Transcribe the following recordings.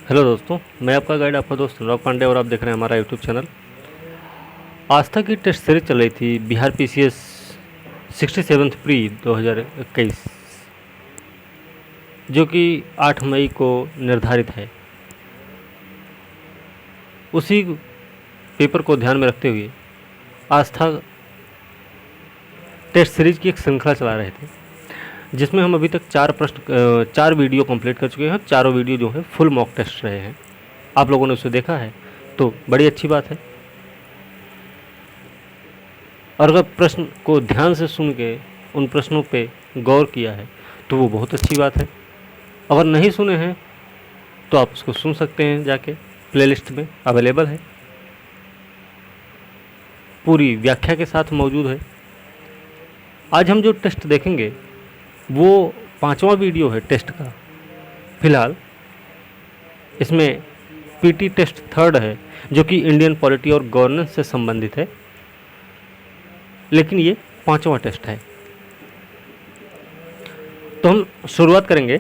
Hello दोस्तों, मैं आपका गाइड आपका दोस्त अनुराग पांडे और आप देख रहे हैं हमारा यूट्यूब चैनल। आस्था की टेस्ट सीरीज चल रही थी बिहार पीसीएस 67th प्री 2021, जो कि 8 मई को निर्धारित है। उसी पेपर को ध्यान में रखते हुए आस्था टेस्ट सीरीज की एक श्रृंखला चला रहे थे, जिसमें हम अभी तक 4 वीडियो कंप्लीट कर चुके हैं। चारों वीडियो जो है फुल मॉक टेस्ट रहे हैं। आप लोगों ने उसे देखा है तो बड़ी अच्छी बात है, और अगर प्रश्न को ध्यान से सुन के उन प्रश्नों पे गौर किया है तो वो बहुत अच्छी बात है। अगर नहीं सुने हैं तो आप उसको सुन सकते हैं, जाके प्लेलिस्ट में अवेलेबल है, पूरी व्याख्या के साथ मौजूद है। आज हम जो टेस्ट देखेंगे वो 5वां वीडियो है टेस्ट का। फिलहाल इसमें पीटी टेस्ट 3rd है, जो कि इंडियन पॉलिटी और गवर्नेंस से संबंधित है, लेकिन ये 5वां टेस्ट है। तो हम शुरुआत करेंगे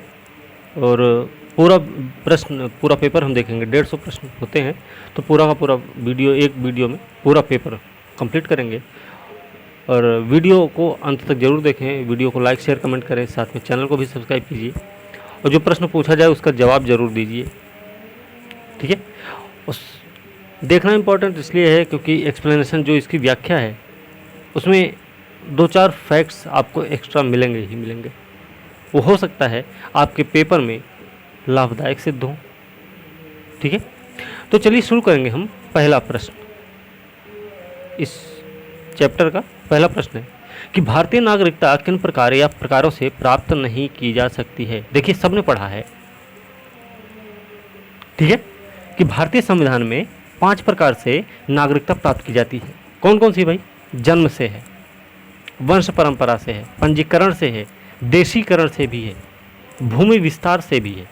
और पूरा पेपर हम देखेंगे। 150 प्रश्न होते हैं, तो पूरा का पूरा वीडियो एक वीडियो में पूरा पेपर कंप्लीट करेंगे। और वीडियो को अंत तक जरूर देखें, वीडियो को लाइक शेयर कमेंट करें, साथ में चैनल को भी सब्सक्राइब कीजिए और जो प्रश्न पूछा जाए उसका जवाब जरूर दीजिए, ठीक है। उस देखना इम्पोर्टेंट इसलिए है क्योंकि एक्सप्लेनेशन जो इसकी व्याख्या है उसमें 2-4 फैक्ट्स आपको एक्स्ट्रा मिलेंगे ही मिलेंगे। वो हो सकता है आपके पेपर में लाभदायक सिद्ध हो, ठीक है। तो चलिए शुरू करेंगे हम। पहला प्रश्न, इस चैप्टर का पहला प्रश्न है कि भारतीय नागरिकता किन प्रकार या प्रकारों से प्राप्त नहीं की जा सकती है। देखिए, सबने पढ़ा है, ठीक है, कि भारतीय संविधान में 5 प्रकार से नागरिकता प्राप्त की जाती है। कौन कौन सी भाई? जन्म से है, वंश परंपरा से है, पंजीकरण से है, देशीकरण से भी है, भूमि विस्तार से भी है,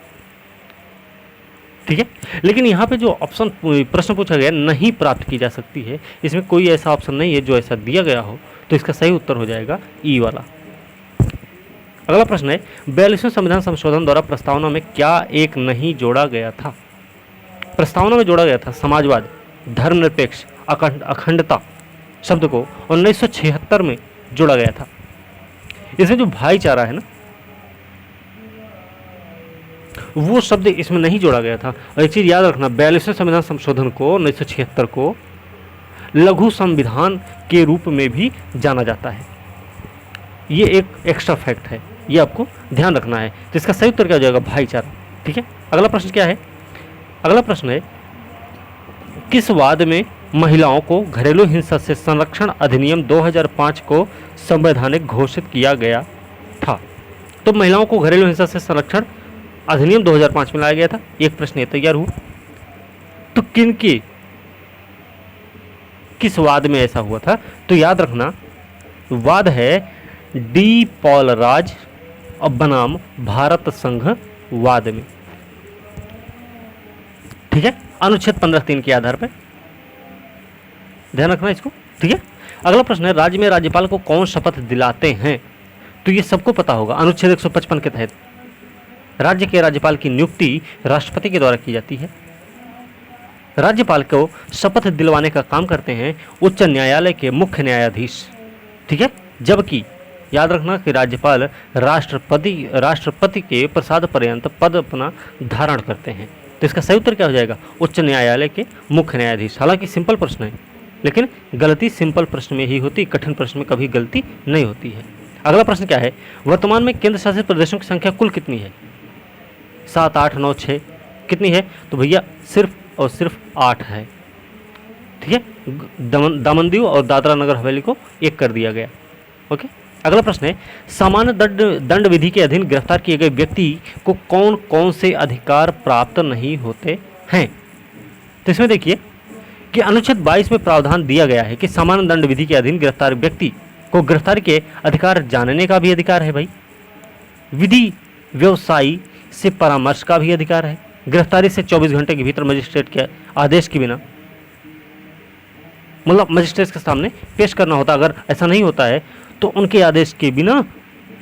ठीक है। लेकिन यहाँ पे जो ऑप्शन प्रश्न पूछा गया नहीं प्राप्त की जा सकती है, इसमें कोई ऐसा ऑप्शन नहीं है जो ऐसा दिया गया हो, तो इसका सही उत्तर हो जाएगा ई वाला। अगला प्रश्न है 42वें संविधान संशोधन द्वारा प्रस्तावना में क्या एक नहीं जोड़ा गया था? प्रस्तावना में जोड़ा गया था समाजवाद, धर्मनिरपेक्ष, अखंडता शब्द को 1976 में जोड़ा गया था। इसमें जो भाईचारा है ना, वो शब्द इसमें नहीं जोड़ा गया था। और एक चीज याद रखना, 42वें संविधान संशोधन को 1976 को लघु संविधान के रूप में भी जाना जाता है। ये एक एक्स्ट्रा फैक्ट है, ये आपको ध्यान रखना है। तो इसका सही उत्तर क्या हो जाएगा? भाईचारा, ठीक है। अगला प्रश्न क्या है? अगला प्रश्न है किस वाद में महिलाओं को घरेलू हिंसा से संरक्षण अधिनियम 2005 को संवैधानिक घोषित किया गया था? तो महिलाओं को घरेलू हिंसा से संरक्षण अधिनियम 2005 में लाया गया था। एक प्रश्न ये तैयार हुआ। तो किस वाद में ऐसा हुआ था? तो याद रखना, वाद है डी पॉल राज और बनाम भारत संघ वाद में, ठीक है, अनुच्छेद 15(3) के आधार पर। ध्यान रखना इसको, ठीक है। अगला प्रश्न है राज्य में राज्यपाल को कौन शपथ दिलाते हैं? तो ये सबको पता होगा, अनुच्छेद 155 के तहत राज्य के राज्यपाल की नियुक्ति राष्ट्रपति के द्वारा की जाती है। राज्यपाल को शपथ दिलवाने का काम करते हैं उच्च न्यायालय के मुख्य न्यायाधीश, ठीक है। जबकि याद रखना कि राज्यपाल राष्ट्रपति के प्रसाद पर्यंत पद अपना धारण करते हैं। तो इसका सही उत्तर क्या हो जाएगा? उच्च न्यायालय के मुख्य न्यायाधीश। हालांकि सिंपल प्रश्न है, लेकिन गलती सिंपल प्रश्न में ही होती, कठिन प्रश्न में कभी गलती नहीं होती है। अगला प्रश्न क्या है? वर्तमान में केंद्र शासित प्रदेशों की संख्या कुल कितनी है? 7, 8, 9, 6 कितनी है? तो भैया सिर्फ और सिर्फ 8 है, ठीक है। दमन दीव और दादरा नगर हवेली को एक कर दिया गया, ओके। अगला प्रश्न है सामान्य दंड विधि के अधीन गिरफ्तार किए गए व्यक्ति को कौन कौन से अधिकार प्राप्त नहीं होते हैं? तो इसमें देखिए कि अनुच्छेद 22 में प्रावधान दिया गया है कि सामान्य दंड विधि के अधीन गिरफ्तार व्यक्ति को गिरफ्तारी के अधिकार जानने का भी अधिकार है भाई। विधि व्यवसायी से परामर्श का भी अधिकार है। गिरफ्तारी से 24 घंटे के भीतर मजिस्ट्रेट के आदेश के बिना, मतलब मजिस्ट्रेट के सामने पेश करना होता। अगर ऐसा नहीं होता है तो उनके आदेश के बिना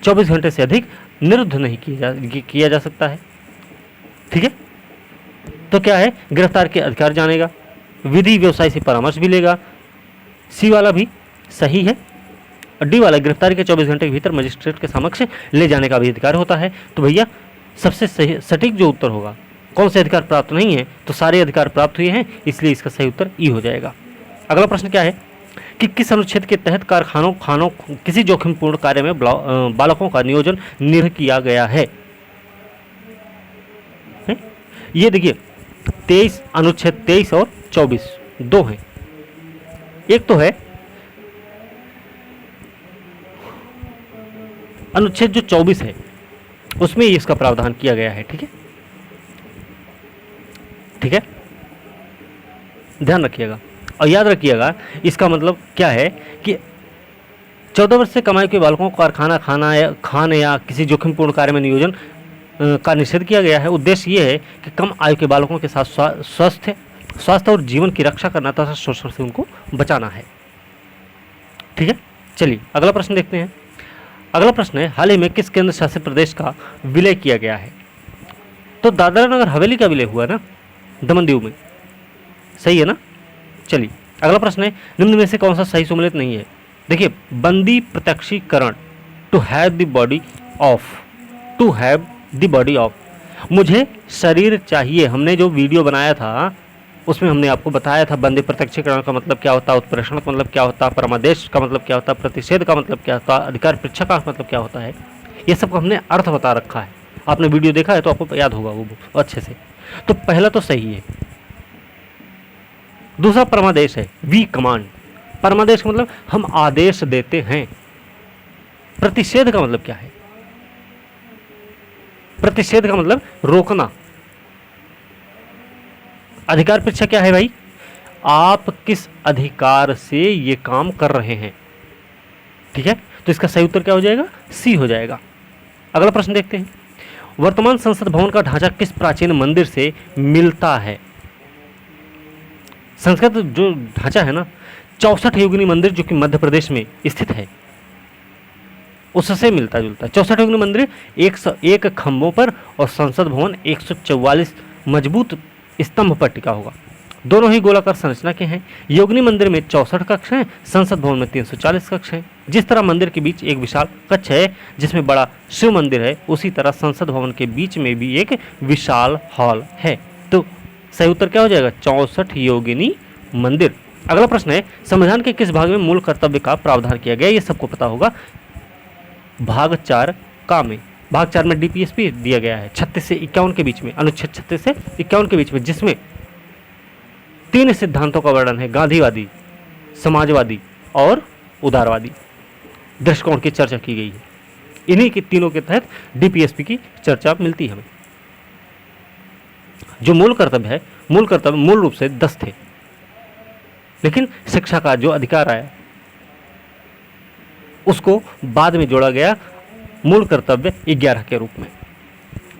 24 घंटे से अधिक निरुद्ध नहीं किया जा सकता है, ठीक है। तो क्या है, गिरफ्तार के अधिकार जानेगा, विधि व्यवसाय से परामर्श भी लेगा। सी वाला भी सही है। और डी वाला, गिरफ्तारी के 24 घंटे के भीतर मजिस्ट्रेट के समक्ष ले जाने का भी अधिकार होता है। तो भैया सबसे सही सटीक जो उत्तर होगा, कौन से अधिकार प्राप्त नहीं है, तो सारे अधिकार प्राप्त हुए हैं, इसलिए इसका सही उत्तर ई हो जाएगा। अगला प्रश्न क्या है कि किस अनुच्छेद के तहत कारखानों खानों किसी जोखिमपूर्ण कार्य में बालकों का नियोजन निरस्त किया गया है? ये देखिए 23 अनुच्छेद 23 और 24 दो हैं। एक तो है अनुच्छेद जो 24 है उसमें इसका प्रावधान किया गया है। ठीक है, ठीक है, ध्यान रखिएगा और याद रखिएगा इसका मतलब क्या है कि 14 वर्ष से कम आयु के बालकों को कारखाना खाने या किसी जोखिमपूर्ण कार्य में नियोजन का निषेध किया गया है। उद्देश्य ये है कि कम आयु के बालकों के साथ स्वास्थ्य और जीवन की रक्षा करना तथा शोषण से उनको बचाना है। ठीक है, चलिए अगला प्रश्न देखते हैं। अगला प्रश्न है, हाल ही में किस केंद्र शासित प्रदेश का विलय किया गया है? तो दादरा नगर हवेली का विलय हुआ ना, दमन दीव में, सही है ना। चलिए अगला प्रश्न है, निम्न में से कौन सा सही सम्मिलित नहीं है? देखिए, बंदी प्रत्यक्षीकरण, to have the body of, मुझे शरीर चाहिए। हमने जो वीडियो बनाया था उसमें हमने आपको बताया था बंदी प्रत्यक्षीकरण का मतलब क्या होता है, उत्प्रेषण का मतलब क्या होता है, परमादेश का मतलब क्या होता है, प्रतिषेध का मतलब क्या होता है, अधिकार परीक्षा का मतलब क्या होता है, ये सब को हमने अर्थ बता रखा है। आपने वीडियो देखा है तो आपको याद होगा वो अच्छे से। तो पहला तो सही है। दूसरा परमादेश है, वी कमांड। परमादेश का मतलब हम आदेश देते हैं। प्रतिषेध का मतलब क्या है? प्रतिषेध का मतलब रोकना। अधिकार परीक्षा क्या है भाई? आप किस अधिकार से ये काम कर रहे हैं। ठीक है, तो इसका सही उत्तर क्या हो जाएगा? सी हो जाएगा। अगला प्रश्न देखते हैं, वर्तमान संसद भवन का ढांचा किस प्राचीन मंदिर से मिलता है? संस्कृत जो ढांचा है ना, 64 योगिनी मंदिर जो कि मध्य प्रदेश में स्थित है उससे मिलता जुलता है। 64 योगिनी मंदिर 101 खंभों पर और संसद भवन 144 मजबूत स्तंभ पर टिका होगा। दोनों ही गोलाकार संरचना के हैं। योगिनी मंदिर में 64 कक्ष हैं, संसद भवन में 340 कक्ष हैं। जिस तरह मंदिर के बीच एक विशाल कक्ष है जिसमें बड़ा शिव मंदिर है, उसी तरह संसद भवन के बीच में भी एक विशाल हॉल है। तो सही उत्तर क्या हो जाएगा? 64 योगिनी मंदिर। अगला प्रश्न है, संविधान के किस भाग में मूल कर्तव्य का प्रावधान किया गया? ये सबको पता होगा। भाग 4 का में, भाग 4 में डीपीएसपी दिया गया है 36 से 51 के बीच में, अनुच्छेद 36 से 51 के बीच में, जिसमें 3 सिद्धांतों का वर्णन है, गांधीवादी, समाजवादी और उदारवादी दृष्टिकोण की चर्चा की गई है। इन्हीं के तीनों के तहत डीपीएसपी की चर्चा मिलती है हमें। जो मूल कर्तव्य मूल रूप से 10 थे, लेकिन शिक्षा का जो अधिकार आया उसको बाद में जोड़ा गया मूल कर्तव्य 11 के रूप में।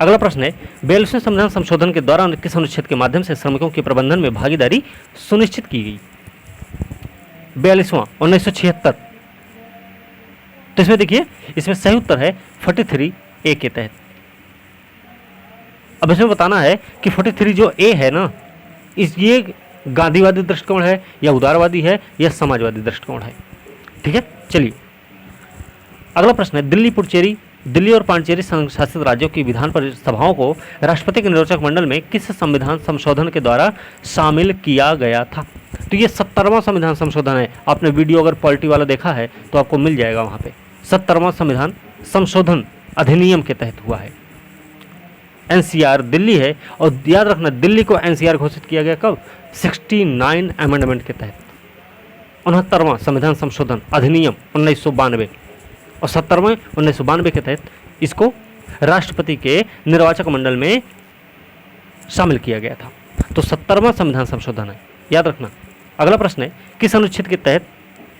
अगला प्रश्न है, 42वें संविधान संशोधन के दौरान किस अनुच्छेद के माध्यम से श्रमिकों के प्रबंधन में भागीदारी सुनिश्चित की गई? 42वां 1976। तो इसमें देखिए, इसमें सही उत्तर है 43A के तहत। अब इसमें बताना है कि 43 जो ए है ना, ये गांधीवादी दृष्टिकोण है या उदारवादी है या समाजवादी दृष्टिकोण है। ठीक है, चलिए अगला प्रश्न है, दिल्ली और पांडिचेरी संघ शासित राज्यों की विधान सभाओं को राष्ट्रपति के निर्वाचक मंडल में किस संविधान संशोधन के द्वारा शामिल किया गया था? तो ये 70वां संविधान संशोधन है। आपने वीडियो अगर पॉलिटी वाला देखा है तो आपको मिल जाएगा वहां पे। 70वां संविधान संशोधन अधिनियम के तहत हुआ है। एनसीआर दिल्ली है, और याद रखना दिल्ली को एनसीआर घोषित किया गया कब? 69 अमेंडमेंट के तहत। 69वां संविधान संशोधन अधिनियम 1992 और 70वें 1992 के तहत इसको राष्ट्रपति के निर्वाचक मंडल में शामिल किया गया था। तो 70वां संविधान संशोधन है, याद रखना। अगला प्रश्न है, किस अनुच्छेद के तहत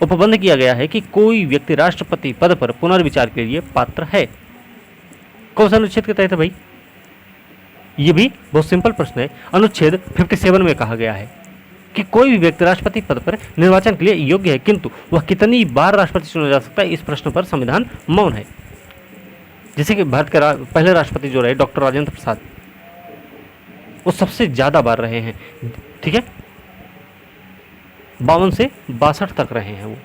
उपबंध किया गया है कि कोई व्यक्ति राष्ट्रपति पद पर पुनर्विचार के लिए पात्र है? कौन सा अनुच्छेद के तहत है भाई? ये भी बहुत सिंपल प्रश्न है। अनुच्छेद 57 में कहा गया है कि कोई भी व्यक्ति राष्ट्रपति पद पर निर्वाचन के लिए योग्य है, किंतु वह कितनी बार राष्ट्रपति चुना जा सकता है, इस प्रश्न पर संविधान मौन है। जैसे कि भारत के पहले राष्ट्रपति जो रहे डॉक्टर राजेंद्र प्रसाद, वो सबसे ज़्यादा बार रहे हैं, ठीक है, 52 से 62 तक रहे हैं वो।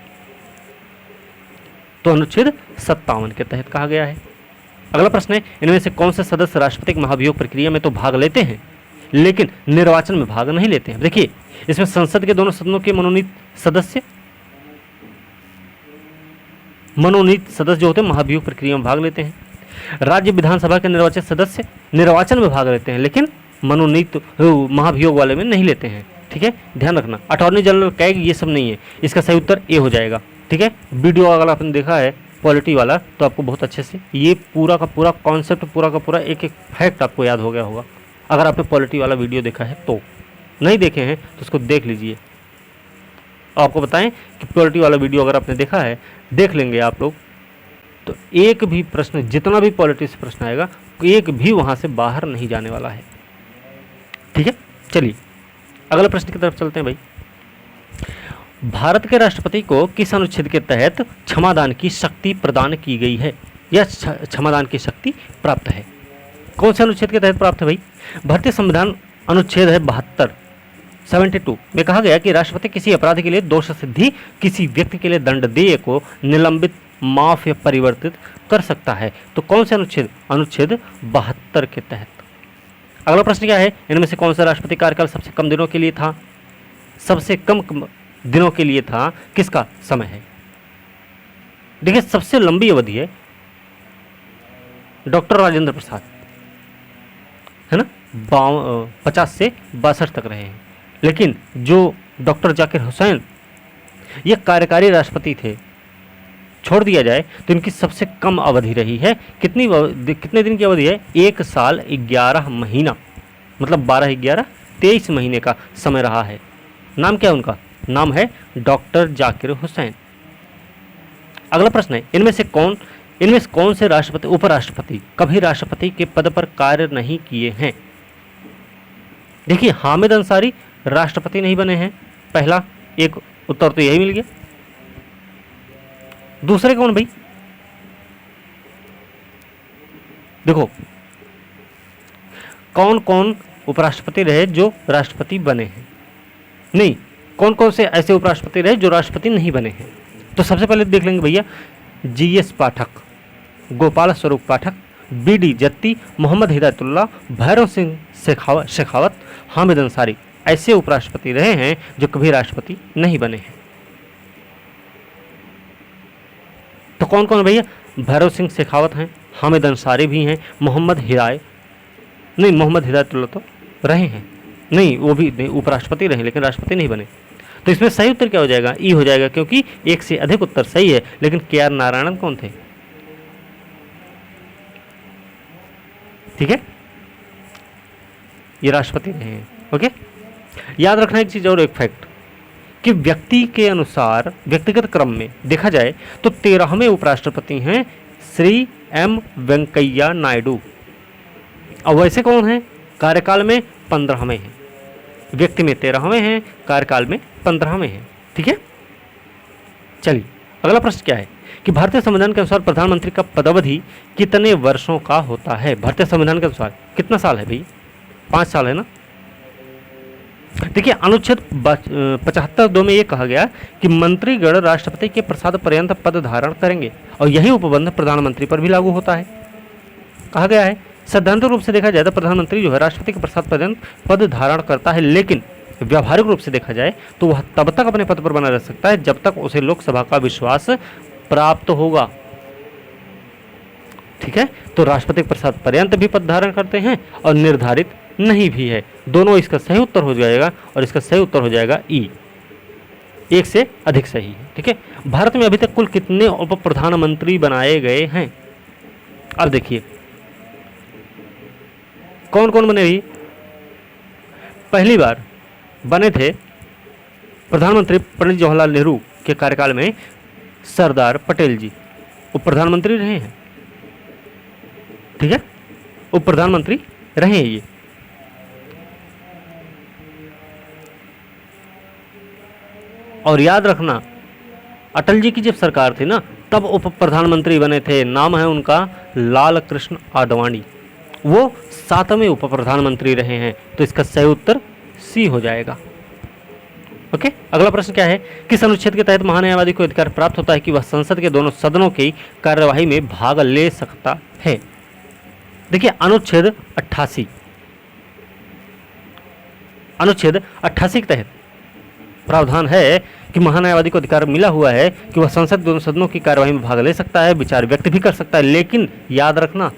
तो अनुच्छेद 57 के तहत कहा गया है। अगला प्रश्न है, इनमें से कौन से सदस्य राष्ट्रपति महाभियोग प्रक्रिया में तो भाग लेते हैं लेकिन निर्वाचन में भाग नहीं लेते हैं? देखिए, इसमें संसद के दोनों सदनों के मनोनीत सदस्य जो होते हैं महाभियोग प्रक्रिया में भाग लेते हैं। राज्य विधानसभा के निर्वाचित सदस्य निर्वाचन में भाग लेते हैं लेकिन मनोनीत महाभियोग वाले में नहीं लेते हैं, ठीक है, ध्यान रखना। अटॉर्नी जनरल कैग ये सब नहीं है, इसका सही उत्तर ए हो जाएगा, ठीक है। वीडियो अगर आपने देखा है पॉलिटी वाला तो आपको बहुत अच्छे से ये पूरा का पूरा कॉन्सेप्ट, पूरा का पूरा एक एक फैक्ट आपको याद हो गया होगा अगर आपने पॉलिटी वाला वीडियो देखा है तो। नहीं देखे हैं तो उसको देख लीजिए। आपको बताएं कि पॉलिटी वाला वीडियो अगर आपने देखा है, देख लेंगे आप लोग, तो एक भी प्रश्न, जितना भी पॉलिटी से प्रश्न आएगा, एक भी वहाँ से बाहर नहीं जाने वाला है, ठीक है। चलिए अगले प्रश्न की तरफ चलते हैं भाई। भारत के राष्ट्रपति को किस अनुच्छेद के तहत क्षमादान की शक्ति प्रदान की गई है या क्षमादान की शक्ति प्राप्त है? कौन से अनुच्छेद के तहत प्राप्त है भाई? भारतीय संविधान अनुच्छेद है 72 में कहा गया कि राष्ट्रपति किसी अपराध के लिए दोष सिद्धि किसी व्यक्ति के लिए दंडदेय को निलंबित, माफ या परिवर्तित कर सकता है। तो कौन से अनुच्छेद? अनुच्छेद 72 के तहत। अगला प्रश्न क्या है, इनमें से कौन सा राष्ट्रपति कार्यकाल सबसे कम दिनों के लिए था? सबसे कम दिनों के लिए था, किसका समय है? देखिए, सबसे लंबी अवधि है डॉक्टर राजेंद्र प्रसाद, है ना, 50 से 62 तक रहे हैं। लेकिन जो डॉक्टर जाकिर हुसैन ये कार्यकारी राष्ट्रपति थे, छोड़ दिया जाए तो इनकी सबसे कम अवधि रही है। कितने दिन की अवधि है? 1 साल 11 महीना, मतलब 12-11 23 महीने का समय रहा है। नाम क्या है उनका? नाम है डॉक्टर जाकिर हुसैन। अगला प्रश्न है, इनमें से कौन से राष्ट्रपति, उपराष्ट्रपति कभी राष्ट्रपति के पद पर कार्य नहीं किए हैं? देखिए, हामिद अंसारी राष्ट्रपति नहीं बने हैं, पहला एक उत्तर तो यही मिल गया। दूसरे कौन भाई? देखो, कौन कौन उपराष्ट्रपति रहे जो राष्ट्रपति बने हैं? नहीं, कौन कौन से ऐसे उपराष्ट्रपति रहे जो राष्ट्रपति नहीं बने हैं? तो सबसे पहले देख लेंगे भैया, GS पाठक, गोपाल स्वरूप पाठक, BD जत्ती, मोहम्मद हिदायतुल्लाह, भैरव सिंह शेखावत, हामिद अंसारी ऐसे उपराष्ट्रपति रहे हैं जो कभी राष्ट्रपति नहीं बने हैं। तो कौन कौन भैया? भैरव सिंह शेखावत हैं, हामिद अंसारी भी हैं, मोहम्मद हिदायतुल्लाह तो रहे हैं, नहीं वो भी उपराष्ट्रपति रहे लेकिन राष्ट्रपति नहीं बने। तो इसमें सही उत्तर क्या हो जाएगा? ई हो जाएगा, क्योंकि एक से अधिक उत्तर सही है। लेकिन KR नारायणन कौन थे? ठीक है, ये राष्ट्रपति रहे हैं। ओके, याद रखना एक चीज और, एक फैक्ट, कि व्यक्ति के अनुसार व्यक्तिगत क्रम में देखा जाए तो 13वें उपराष्ट्रपति हैं श्री M वेंकैया नायडू। और वैसे कौन है? कार्यकाल में 15वें हैं, व्यक्ति में 13वें हैं, कार्यकाल में 15वें हैं, ठीक है। चलिए अगला प्रश्न क्या है कि भारतीय संविधान के अनुसार प्रधानमंत्री का पदावधि कितने वर्षों का होता है? भारतीय संविधान के अनुसार कितना साल है भाई? 5 साल है ना। देखिए, अनुच्छेद 75(2) में ये कहा गया कि मंत्रीगण राष्ट्रपति के प्रसाद पर्यंत पद धारण करेंगे और यही उपबंध प्रधानमंत्री पर भी लागू होता है। कहा गया है, सैद्धांतिक रूप से देखा जाए तो प्रधानमंत्री जो है राष्ट्रपति के प्रसाद पर्यंत पद धारण करता है, लेकिन व्यावहारिक रूप से देखा जाए तो वह तब तक अपने पद पर बना रह सकता है जब तक उसे लोकसभा का विश्वास प्राप्त होगा, ठीक है। तो राष्ट्रपति के प्रसाद पर्यंत भी पद धारण करते हैं और निर्धारित नहीं भी है। दोनों इसका सही उत्तर हो जाएगा और इसका सही उत्तर हो जाएगा ई, एक से अधिक सही है, ठीक है। भारत में अभी तक कुल कितने उप प्रधानमंत्री बनाए गए हैं? अब देखिए कौन कौन बने भी। पहली बार बने थे प्रधानमंत्री पंडित जवाहरलाल नेहरू के कार्यकाल में सरदार पटेल जी उप प्रधानमंत्री रहे हैं, ठीक है, उप प्रधानमंत्री रहे हैं ये। और याद रखना, अटल जी की जब सरकार थी ना तब उप प्रधानमंत्री बने थे, नाम है उनका लाल कृष्ण आडवाणी। वो 7वें उप प्रधानमंत्री रहे हैं। तो इसका सही उत्तर सी हो जाएगा। ओके, अगला प्रश्न क्या है, किस अनुच्छेद के तहत महान्यायवादी को अधिकार प्राप्त होता है कि वह संसद के दोनों सदनों की कार्यवाही में भाग ले सकता है? देखिए, अनुच्छेद 88 के तहत प्रावधान है कि महान्यायवादी को अधिकार मिला हुआ है कि वह संसद के दोनों सदनों की कार्यवाही में भाग ले सकता है, विचार व्यक्त भी कर सकता है, लेकिन याद रखना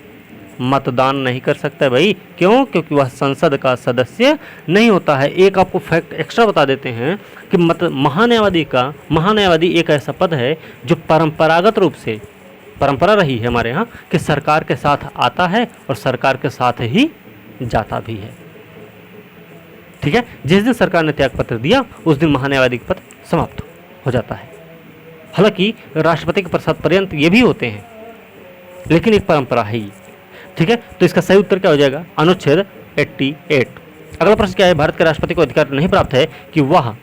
मतदान नहीं कर सकता है भाई। क्यों? क्योंकि वह संसद का सदस्य नहीं होता है। एक आपको फैक्ट एक्स्ट्रा बता देते हैं कि महान्यायवादी एक ऐसा पद है जो परंपरागत रूप से परंपरा रही है हमारे यहाँ कि सरकार के साथ आता है और सरकार के साथ ही जाता भी है। ठीक है, जिस दिन सरकार ने त्यागपत्र दिया उस दिन महान्यायवादी का पद समाप्त हो जाता है। हालांकि राष्ट्रपति के प्रसाद पर्यंत ये भी होते हैं, लेकिन एक परंपरा है ही। ठीक है, तो इसका सही उत्तर क्या हो जाएगा? अनुच्छेद 88। अगला प्रश्न क्या है, भारत के राष्ट्रपति को अधिकार नहीं प्राप्त है कि वह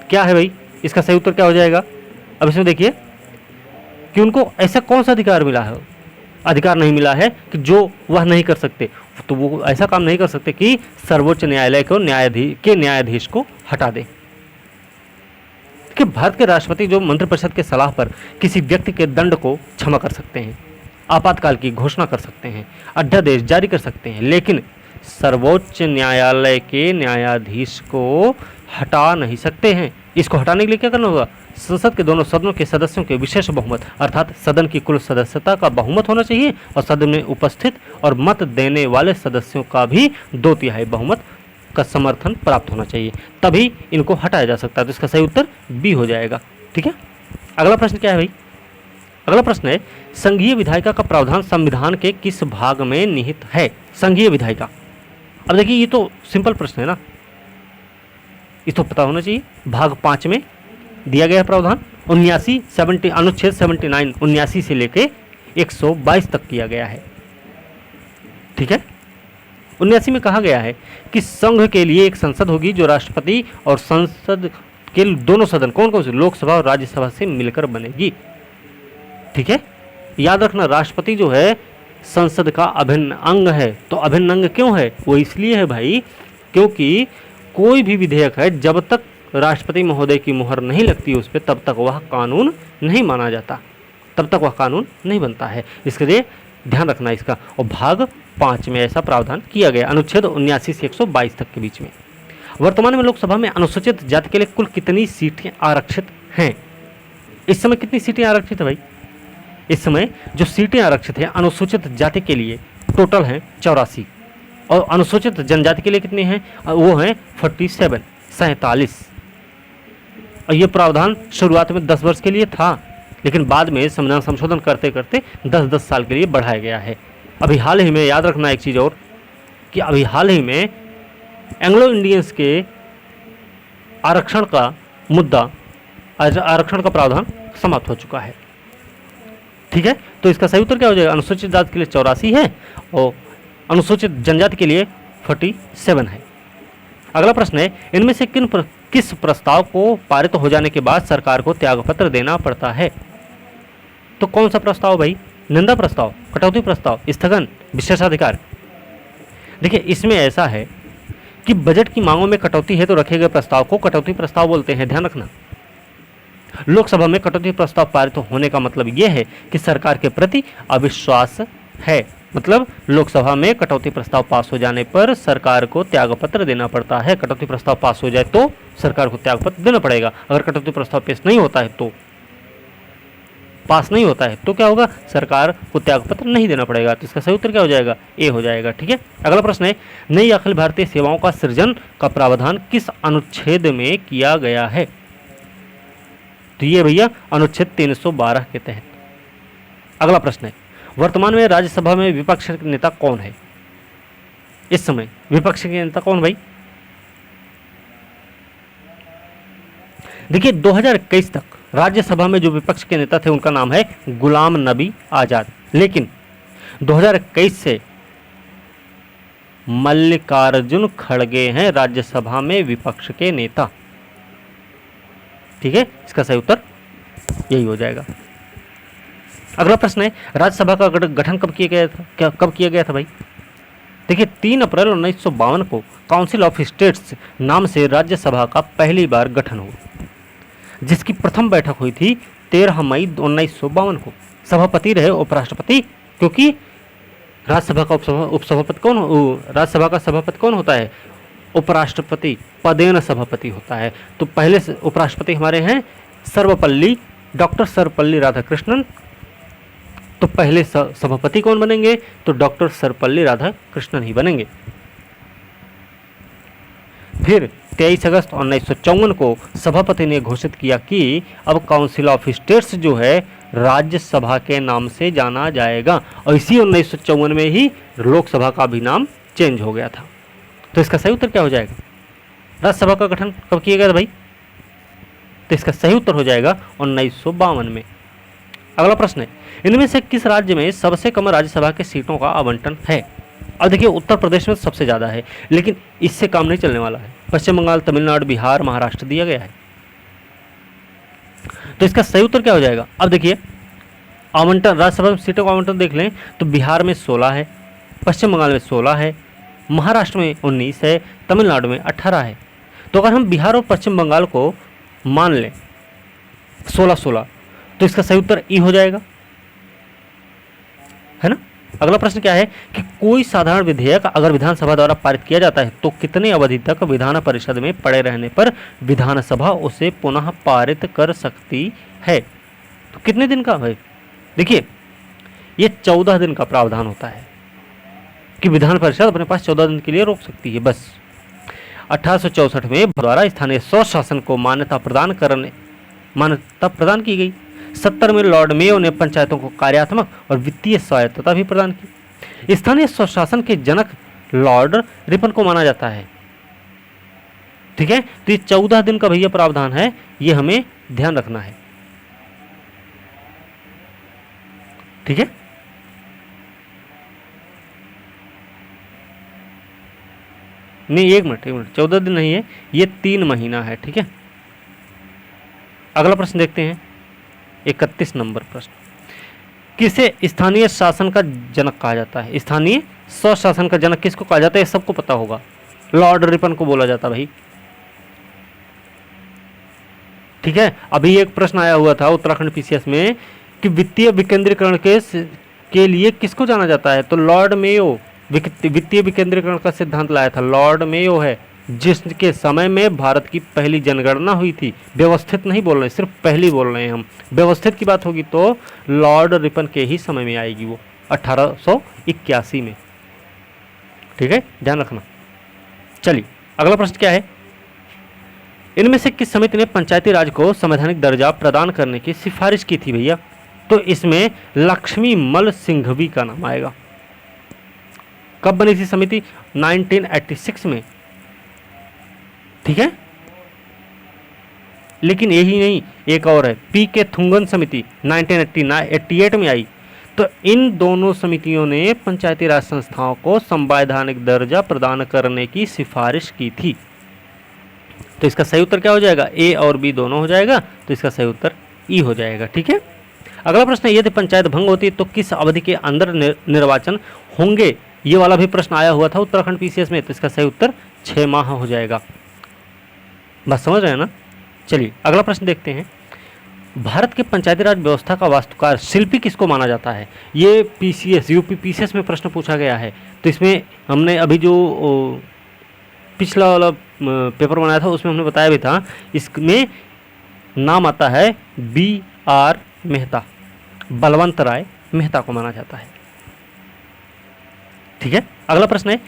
क्या है भाई? इसका सही उत्तर क्या हो जाएगा? अब इसमें देखिए कि उनको ऐसा कौन सा अधिकार मिला है, अधिकार नहीं मिला है कि जो वह नहीं कर सकते। तो वो ऐसा काम नहीं कर सकते कि सर्वोच्च न्यायालय को न्यायाधीश को हटा दे। कि भारत के राष्ट्रपति जो मंत्रिपरिषद के सलाह पर किसी व्यक्ति के दंड को क्षमा कर सकते हैं, आपातकाल की घोषणा कर सकते हैं, अध्यादेश जारी कर सकते हैं, लेकिन सर्वोच्च न्यायालय के न्यायाधीश को हटा नहीं सकते हैं। इसको हटाने के लिए क्या करना होगा? संसद के दोनों सदनों के सदस्यों के विशेष बहुमत अर्थात सदन की कुल सदस्यता का बहुमत होना चाहिए और सदन में उपस्थित और मत देने वाले सदस्यों का भी 2/3 बहुमत का समर्थन प्राप्त होना चाहिए, तभी इनको हटाया जा सकता है। तो इसका सही उत्तर बी हो जाएगा। ठीक है, अगला प्रश्न क्या है भाई? अगला प्रश्न है, संघीय विधायिका का प्रावधान संविधान के किस भाग में निहित है? संघीय विधायिका, अब देखिए ये तो सिंपल प्रश्न है ना, इसको पता होना चाहिए। भाग 5 में दिया गया प्रावधान 79 अनुच्छेद 79 79 से लेके 122 तक किया गया है। ठीक है, 79 में कहा गया है कि संघ के लिए एक संसद होगी जो राष्ट्रपति और संसद के दोनों सदन कौन कौन से, लोकसभा और राज्यसभा से मिलकर बनेगी। ठीक है, याद रखना राष्ट्रपति जो है संसद का अभिन्न अंग है। तो अभिन्न अंग क्यों है? वो इसलिए है भाई क्योंकि कोई भी विधेयक है जब तक राष्ट्रपति महोदय की मुहर नहीं लगती उस पर, तब तक वह कानून नहीं माना जाता, तब तक वह कानून नहीं बनता है। इसके लिए ध्यान रखना इसका। और भाग 5 में ऐसा प्रावधान किया गया अनुच्छेद 79 से 122 तक के बीच में। वर्तमान में लोकसभा में अनुसूचित जाति के लिए कुल कितनी सीटें आरक्षित हैं? इस समय कितनी सीटें आरक्षित है भाई? इस समय जो सीटें आरक्षित हैं अनुसूचित जाति के लिए टोटल हैं 84 और अनुसूचित जनजाति के लिए कितनी हैं? वो हैं 47। और ये प्रावधान शुरुआत में 10 वर्ष के लिए था, लेकिन बाद में संविधान संशोधन करते करते 10-10 साल के लिए बढ़ाया गया है। अभी हाल ही में याद रखना एक चीज़ और कि अभी हाल ही में एंग्लो इंडियंस के आरक्षण का मुद्दा, आरक्षण का प्रावधान समाप्त हो चुका है। ठीक है, तो इसका सही उत्तर क्या हो जाएगा? अनुसूचित जाति के लिए 84 है और अनुसूचित जनजाति के लिए 47 है। अगला प्रश्न है, इनमें से किस प्रस्ताव को पारित हो जाने के बाद सरकार को त्यागपत्र देना पड़ता है? तो कौन सा प्रस्ताव भाई? निंदा प्रस्ताव, कटौती प्रस्ताव, स्थगन, विशेषाधिकार। देखिए इसमें ऐसा है कि बजट की मांगों में कटौती है तो रखे गए प्रस्ताव को कटौती प्रस्ताव बोलते हैं, ध्यान रखना। लोकसभा में कटौती प्रस्ताव पारित होने का मतलब यह है कि सरकार के प्रति अविश्वास है। मतलब लोकसभा में कटौती प्रस्ताव पास हो जाने पर सरकार को त्यागपत्र देना पड़ता है। कटौती प्रस्ताव पास हो जाए तो सरकार को त्यागपत्र देना पड़ेगा। अगर कटौती प्रस्ताव पेश नहीं होता है तो पास नहीं होता है तो क्या होगा? सरकार को त्यागपत्र नहीं देना पड़ेगा। तो इसका सही उत्तर क्या हो जाएगा? ए हो जाएगा। ठीक है, अगला प्रश्न है, नई अखिल भारतीय सेवाओं का सृजन का प्रावधान किस अनुच्छेद में किया गया है? तो ये भैया अनुच्छेद 312 के तहत। अगला प्रश्न है, वर्तमान में राज्यसभा में विपक्ष के नेता कौन है? इस समय विपक्ष के नेता कौन भाई? देखिए 2021 तक राज्यसभा में जो विपक्ष के नेता थे उनका नाम है गुलाम नबी आजाद, लेकिन 2021 से मल्लिकार्जुन खड़गे हैं राज्यसभा में विपक्ष के नेता। ठीक है, इसका सही उत्तर यही हो जाएगा। अगला प्रश्न है, राज्यसभा का गठन कब किया गया था? कब किया गया था भाई? देखिए 3 अप्रैल 1952 को काउंसिल ऑफ स्टेट्स नाम से राज्यसभा का पहली बार गठन हुआ, जिसकी प्रथम बैठक हुई थी 13 मई 1952 को। सभापति रहे उपराष्ट्रपति, क्योंकि राज्यसभा का उपसभापति कौन, राज्यसभा का सभापति कौन होता है? उपराष्ट्रपति, पदेन सभापति होता है। तो पहले उपराष्ट्रपति हमारे हैं सर्वपल्ली, डॉक्टर सर्वपल्ली राधाकृष्णन। तो पहले सभापति कौन बनेंगे? तो डॉक्टर सर्वपल्ली राधाकृष्णन ही बनेंगे। फिर 23 अगस्त 1954 को सभापति ने घोषित किया कि अब काउंसिल ऑफ स्टेट्स जो है राज्यसभा के नाम से जाना जाएगा, और इसी 1954 में ही लोकसभा का भी नाम चेंज हो गया था। तो इसका सही उत्तर क्या हो जाएगा? राज्यसभा का गठन कब किया गया था भाई? तो इसका सही उत्तर हो जाएगा 1952 में। अगला प्रश्न है, इनमें से किस राज्य में सबसे कम राज्यसभा के सीटों का आवंटन है? अब देखिए उत्तर प्रदेश में सबसे ज़्यादा है, लेकिन इससे काम नहीं चलने वाला है। पश्चिम बंगाल, तमिलनाडु, बिहार, महाराष्ट्र दिया गया है। तो इसका सही उत्तर क्या हो जाएगा? अब देखिए आवंटन, राज्यसभा में सीटों का आवंटन देख लें तो बिहार में 16 है, पश्चिम बंगाल में 16 है, महाराष्ट्र में 19 है, तमिलनाडु में 18 है। तो अगर हम बिहार और पश्चिम बंगाल को मान लें 16-16, तो इसका सही उत्तर ई हो जाएगा, है ना। अगला प्रश्न क्या है कि कोई साधारण विधेयक अगर विधानसभा द्वारा पारित किया जाता है तो कितने अवधि तक विधान परिषद में पड़े रहने पर विधानसभा उसे पुनः पारित कर सकती है? तो कितने दिन का भाई? देखिए ये 14 दिन का प्रावधान होता है कि विधान परिषद अपने पास 14 दिन के लिए रोक सकती है, बस। 1864 में द्वारा स्थानीय स्वशासन को मान्यता प्रदान की गई। 70 में लॉर्ड मेयो ने पंचायतों को कार्यात्मक और वित्तीय स्वायत्तता भी प्रदान की। स्थानीय स्वशासन के जनक लॉर्ड रिपन को माना जाता है। ठीक है, तो ये 14 दिन का भैया प्रावधान है, ये हमें ध्यान रखना है। ठीक है, नहीं एक मिनट 14 दिन नहीं है, ये 3 महीना है। ठीक है, अगला प्रश्न देखते हैं, 31 नंबर प्रश्न। किसे स्थानीय शासन का जनक कहा जाता है? स्थानीय स्वशासन का जनक किसको कहा जाता है? सबको पता होगा, लॉर्ड रिपन को बोला जाता भाई। ठीक है, अभी एक प्रश्न आया हुआ था उत्तराखंड पीसीएस में कि वित्तीय विकेंद्रीकरण के लिए किसको जाना जाता है? तो लॉर्ड मेयो वित्तीय विकेंद्रीकरण का सिद्धांत लाया था, लॉर्ड मेयो है, जिसके समय में भारत की पहली जनगणना हुई थी। व्यवस्थित नहीं बोल रहे, सिर्फ पहली बोल रहे हैं हम। व्यवस्थित की बात होगी तो लॉर्ड रिपन के ही समय में आएगी वो, 1881 में। ठीक है, ध्यान रखना। चलिए अगला प्रश्न क्या है, इनमें से किस समिति ने पंचायती राज को संवैधानिक दर्जा प्रदान करने की सिफारिश की थी भैया? तो इसमें लक्ष्मी मल सिंघवी का नाम आएगा। कब बनी थी समिति? 1986 में। ठीक है, लेकिन यही नहीं, एक और है, पी के थुंगन समिति 1988 में आई। तो इन दोनों समितियों ने पंचायती राज संस्थाओं को संवैधानिक दर्जा प्रदान करने की सिफारिश की थी। तो इसका सही उत्तर क्या हो जाएगा? ए और बी दोनों हो जाएगा, तो इसका सही उत्तर ई हो जाएगा। ठीक है, अगला प्रश्न है, यदि पंचायत भंग होती है तो किस अवधि के अंदर निर्वाचन होंगे? ये वाला भी प्रश्न आया हुआ था उत्तराखंड पीसीएस में, तो इसका सही उत्तर 6 माह हो जाएगा। बस समझ रहे हैं ना। चलिए अगला प्रश्न देखते हैं, भारत के पंचायती राज व्यवस्था का वास्तुकार शिल्पी किसको माना जाता है? ये पीसीएस यूपी पीसीएस में प्रश्न पूछा गया है। तो इसमें हमने अभी जो पिछला वाला पेपर बनाया था उसमें हमने बताया भी था, इसमें नाम आता है BR मेहता, बलवंत राय मेहता को माना जाता है। ठीक है, अगला प्रश्न है,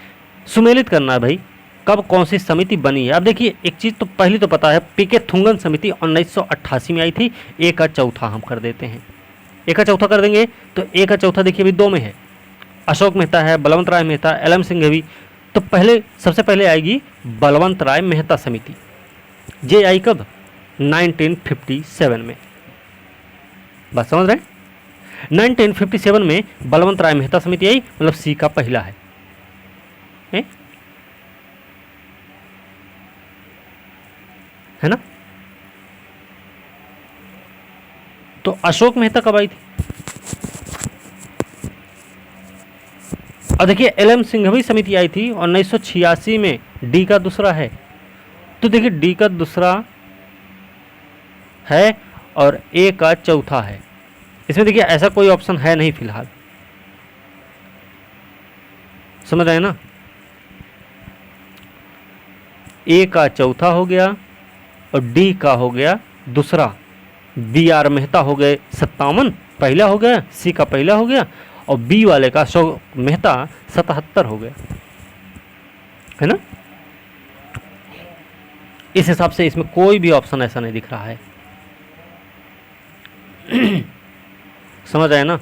सुमेलित करना है भाई, कब कौन सी समिति बनी है? अब देखिए एक चीज़ तो पहली तो पता है, पीके थुंगन समिति 1988 में आई थी। ए का चौथा हम कर देते हैं, ए का चौथा कर देंगे। तो ए का चौथा देखिए अभी 2 में है, अशोक मेहता है, बलवंत राय मेहता, LM सिंघवी। तो पहले सबसे पहले आएगी बलवंत राय मेहता समिति। ये आई कब? 1957 में। बात समझ रहे हैं? 1957 में बलवंत राय मेहता समिति आई, मतलब सी का पहला है। है ना। तो अशोक मेहता कब आई थी? और देखिए एल.एम. सिंघवी समिति आई थी 1986 में, डी का दूसरा है। तो देखिए डी का दूसरा है और ए का चौथा है। इसमें देखिए ऐसा कोई ऑप्शन है नहीं फिलहाल, समझ रहे हैं ना। ए का चौथा हो गया और डी का हो गया दूसरा। बी आर मेहता हो गए 57 पहला हो गया, सी का पहला हो गया और बी वाले का मेहता 77 हो गया, है ना। इस हिसाब से इसमें कोई भी ऑप्शन ऐसा नहीं दिख रहा है। समझ आए ना।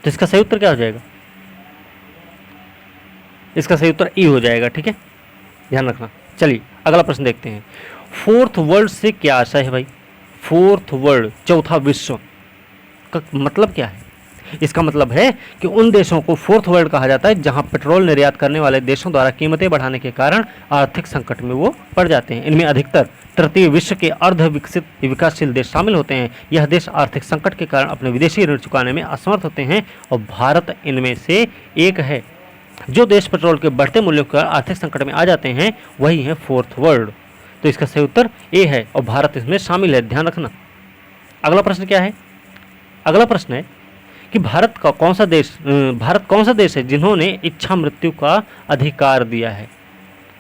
तो इसका सही उत्तर क्या हो जाएगा? इसका सही उत्तर ई हो जाएगा, ठीक है, ध्यान रखना। चलिए अगला प्रश्न देखते हैं। फोर्थ वर्ल्ड से क्या आशय है भाई? फोर्थ वर्ल्ड, चौथा विश्व का मतलब क्या है? इसका मतलब है कि उन देशों को फोर्थ वर्ल्ड कहा जाता है जहां पेट्रोल निर्यात करने वाले देशों द्वारा कीमतें बढ़ाने के कारण आर्थिक संकट में वो पड़ जाते हैं। इनमें अधिकतर तृतीय विश्व के अर्ध विकसित विकासशील देश शामिल होते हैं। यह देश आर्थिक संकट के कारण अपने विदेशी ऋण चुकाने में असमर्थ होते हैं और भारत इनमें से एक है। जो देश पेट्रोल के बढ़ते मूल्यों के कारण आर्थिक संकट में आ जाते हैं वही है फोर्थ वर्ल्ड। तो इसका सही उत्तर ए है और भारत इसमें शामिल है, ध्यान रखना। अगला प्रश्न क्या है? अगला प्रश्न है कि भारत कौन सा देश है जिन्होंने इच्छा मृत्यु का अधिकार दिया है?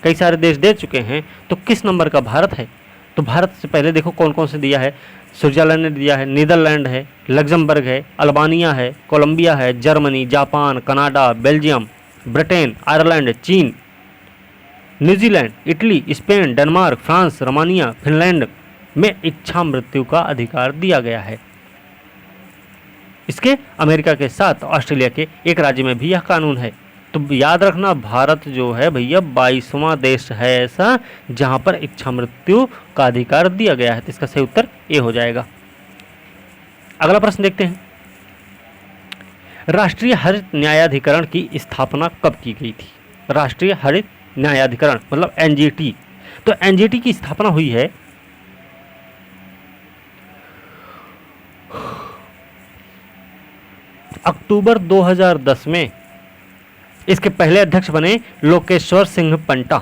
कई सारे देश दे चुके हैं, तो किस नंबर का भारत है? तो भारत से पहले देखो कौन कौन से दिया है। स्विट्जरलैंड ने दिया है, नीदरलैंड है, लग्जमबर्ग है, अल्बानिया है, कोलंबिया है, Germany, Japan, Canada, Belgium, Britain, Ireland, चीन, New Zealand, Italy, Spain, Denmark, France, Romania, Finland में इच्छा मृत्यु का अधिकार दिया गया है। इसके अमेरिका के साथ ऑस्ट्रेलिया के एक राज्य में भी यह कानून है। तो याद रखना भारत जो है भैया 22वां देश है ऐसा जहां पर इच्छा मृत्यु का अधिकार दिया गया है। तो इसका सही उत्तर ए हो जाएगा। अगला प्रश्न देखते हैं। राष्ट्रीय हरित न्यायाधिकरण की स्थापना कब की गई थी? राष्ट्रीय हरित न्यायाधिकरण मतलब एनजीटी। तो एनजीटी की स्थापना हुई है अक्टूबर 2010 में। इसके पहले अध्यक्ष बने लोकेश्वर सिंह पंटा,